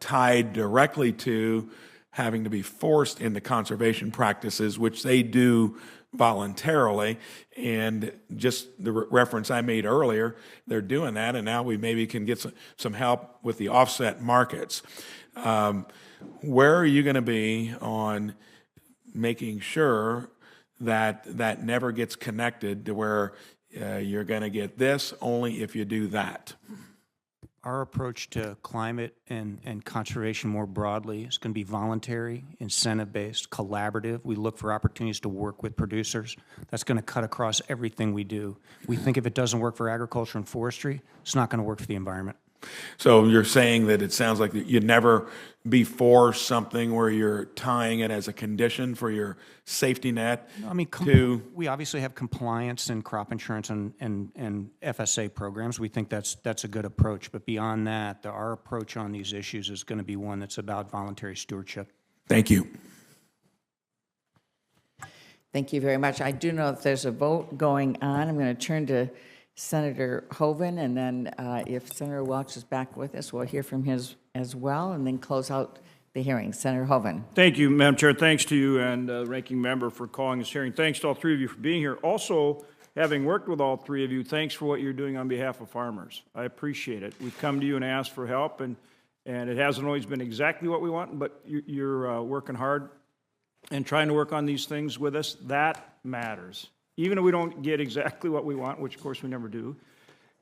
tied directly to having to be forced into conservation practices, which they do voluntarily. And just the reference I made earlier, they're doing that, and now we maybe can get some help with the offset markets. Where are you going to be on making sure that that never gets connected to where you're going to get this only if you do that? Our approach to climate and conservation more broadly is going to be voluntary, incentive-based, collaborative. We look for opportunities to work with producers. That's going to cut across everything we do. We think if it doesn't work for agriculture and forestry, it's not going to work for the environment. So you're saying that it sounds like you'd never be for something where you're tying it as a condition for your safety net? No, I mean, we obviously have compliance and crop insurance and FSA programs. We think that's a good approach. But beyond that, our approach on these issues is going to be one that's about voluntary stewardship. Thank you. Thank you very much. I do know that there's a vote going on. I'm going to turn to Senator Hoeven, and then if Senator Welch is back with us, we'll hear from his as well, and then close out the hearing. Senator Hoeven. Thank you, Madam Chair. Thanks to you and Ranking Member for calling this hearing. Thanks to all three of you for being here. Also, having worked with all three of you, thanks for what you're doing on behalf of farmers. I appreciate it. We've come to you and asked for help, and it hasn't always been exactly what we want, but you're working hard and trying to work on these things with us. That matters. Even if we don't get exactly what we want, which of course we never do,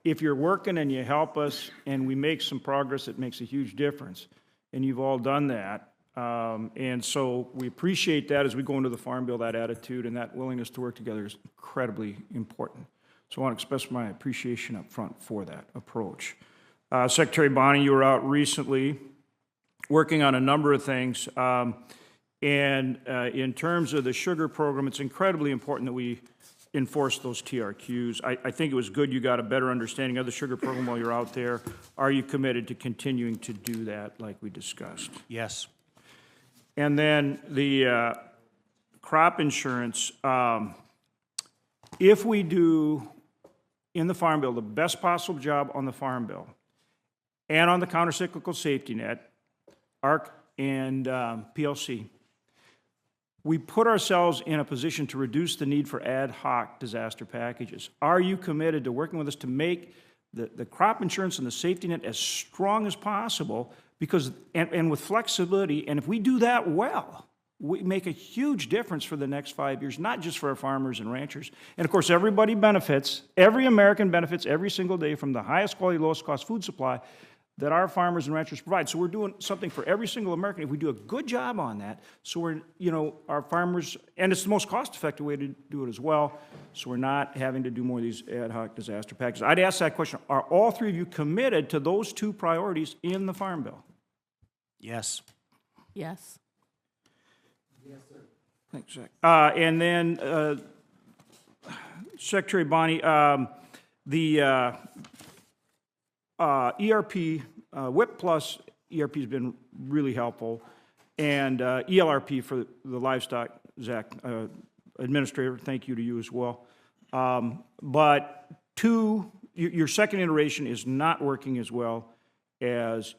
if you're working and you help us and we make some progress, it makes a huge difference. And you've all done that. And so we appreciate that as we go into the Farm Bill. That attitude and that willingness to work together is incredibly important. So I want to express my appreciation up front for that approach. Secretary Bonnie, you were out recently working on a number of things. And in terms of the sugar program, it's incredibly important that we enforce those TRQs. I think it was good you got a better understanding of the sugar program while you're out there. Are you committed to continuing to do that like we discussed? Yes. And then the crop insurance, if we do in the Farm Bill the best possible job on the Farm Bill and on the countercyclical safety net, ARC and PLC, we put ourselves in a position to reduce the need for ad hoc disaster packages. Are you committed to working with us to make the crop insurance and the safety net as strong as possible? Because, and with flexibility, and if we do that well, we make a huge difference for the next 5 years, not just for our farmers and ranchers. And of course, everybody benefits, every American benefits every single day from the highest quality, lowest cost food supply that our farmers and ranchers provide. So we're doing something for every single American if we do a good job on that. So we're, our farmers, and it's the most cost-effective way to do it as well, so we're not having to do more of these ad hoc disaster packages. I'd ask that question, are all three of you committed to those two priorities in the Farm Bill? Yes. Yes. Yes, sir. Thanks, Zach. And then, Secretary Bonnie, the ERP, WIP Plus ERP has been really helpful, and ELRP for the livestock, Zach, Administrator, thank you to you as well. But two your second iteration is not working as well as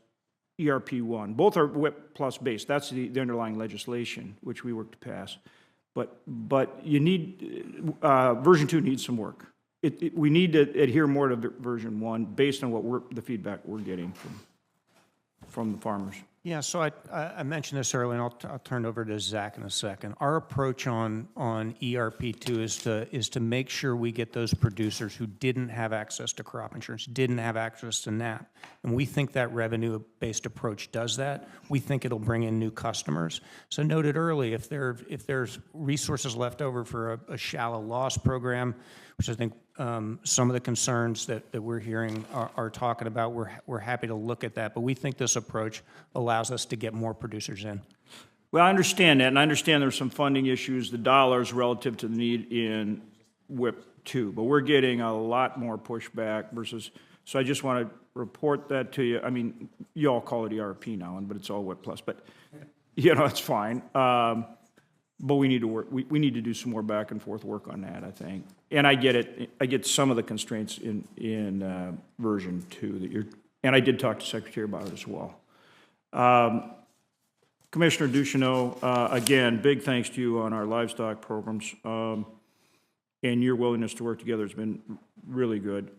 ERP1. Both are WIP plus based. That's the underlying legislation, which we worked to pass. But you need, version 2 needs some work. We need to adhere more to version 1 based on the feedback we're getting from the farmers. Yeah, so I mentioned this earlier, and I'll turn it over to Zach in a second. Our approach on ERP2 is to make sure we get those producers who didn't have access to crop insurance, didn't have access to NAP, and we think that revenue-based approach does that. We think it'll bring in new customers. So noted early, if there's resources left over for a shallow loss program, which I think some of the concerns that we're hearing are talking about, we're happy to look at that. But we think this approach allows us to get more producers in. Well, I understand that, and I understand there's some funding issues, the dollars relative to the need in WIP 2, but we're getting a lot more pushback versus, so I just want to report that to you. I mean, you all call it ERP now, but it's all WIP plus, but, it's fine. But we need to work, we need to do some more back and forth work on that, I think. And I get it, I get some of the constraints in version 2 and I did talk to Secretary about it as well. Commissioner Ducheneau, again, big thanks to you on our livestock programs, and your willingness to work together has been really good.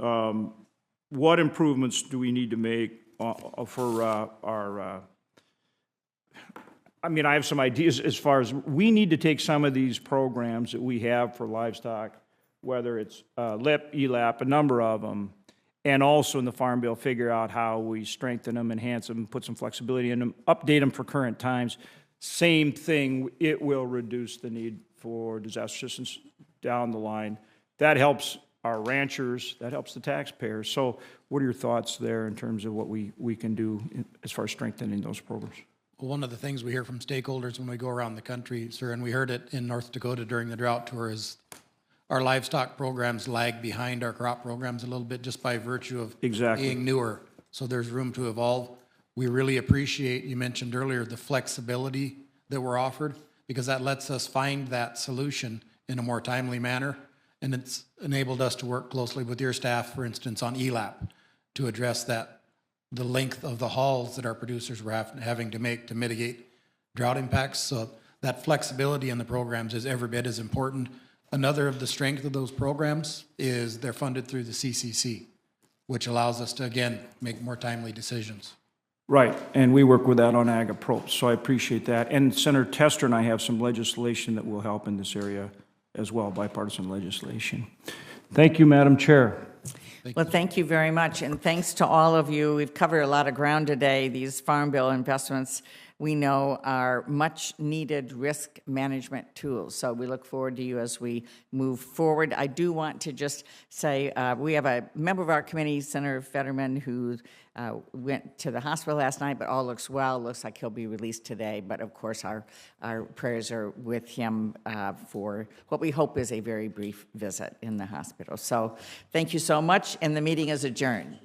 What improvements do we need to make for our I mean, I have some ideas as far as we need to take some of these programs that we have for livestock, whether it's LIP, ELAP, a number of them, and also in the Farm Bill, figure out how we strengthen them, enhance them, put some flexibility in them, update them for current times. Same thing, it will reduce the need for disaster assistance down the line. That helps our ranchers, that helps the taxpayers. So what are your thoughts there in terms of what we can do as far as strengthening those programs? Well, one of the things we hear from stakeholders when we go around the country, sir, and we heard it in North Dakota during the drought tour, is our livestock programs lag behind our crop programs a little bit just by virtue of being newer. So there's room to evolve. We really appreciate, you mentioned earlier, the flexibility that we're offered, because that lets us find that solution in a more timely manner. And it's enabled us to work closely with your staff, for instance, on ELAP to address that, the length of the hauls that our producers were having to make to mitigate drought impacts. So that flexibility in the programs is every bit as important. Another of the strength of those programs is they're funded through the CCC, which allows us to, again, make more timely decisions. Right, and we work with that on Ag Approach, so I appreciate that. And Senator Tester and I have some legislation that will help in this area as well, bipartisan legislation. Thank you, Madam Chair. Well, thank you very much, and thanks to all of you. We've covered a lot of ground today. These Farm Bill investments, we know, are much-needed risk management tools, so we look forward to you as we move forward. I do want to just say we have a member of our committee, Senator Fetterman, who went to the hospital last night, but all looks well. Looks like he'll be released today, but of course our prayers are with him for what we hope is a very brief visit in the hospital. So thank you so much, and the meeting is adjourned.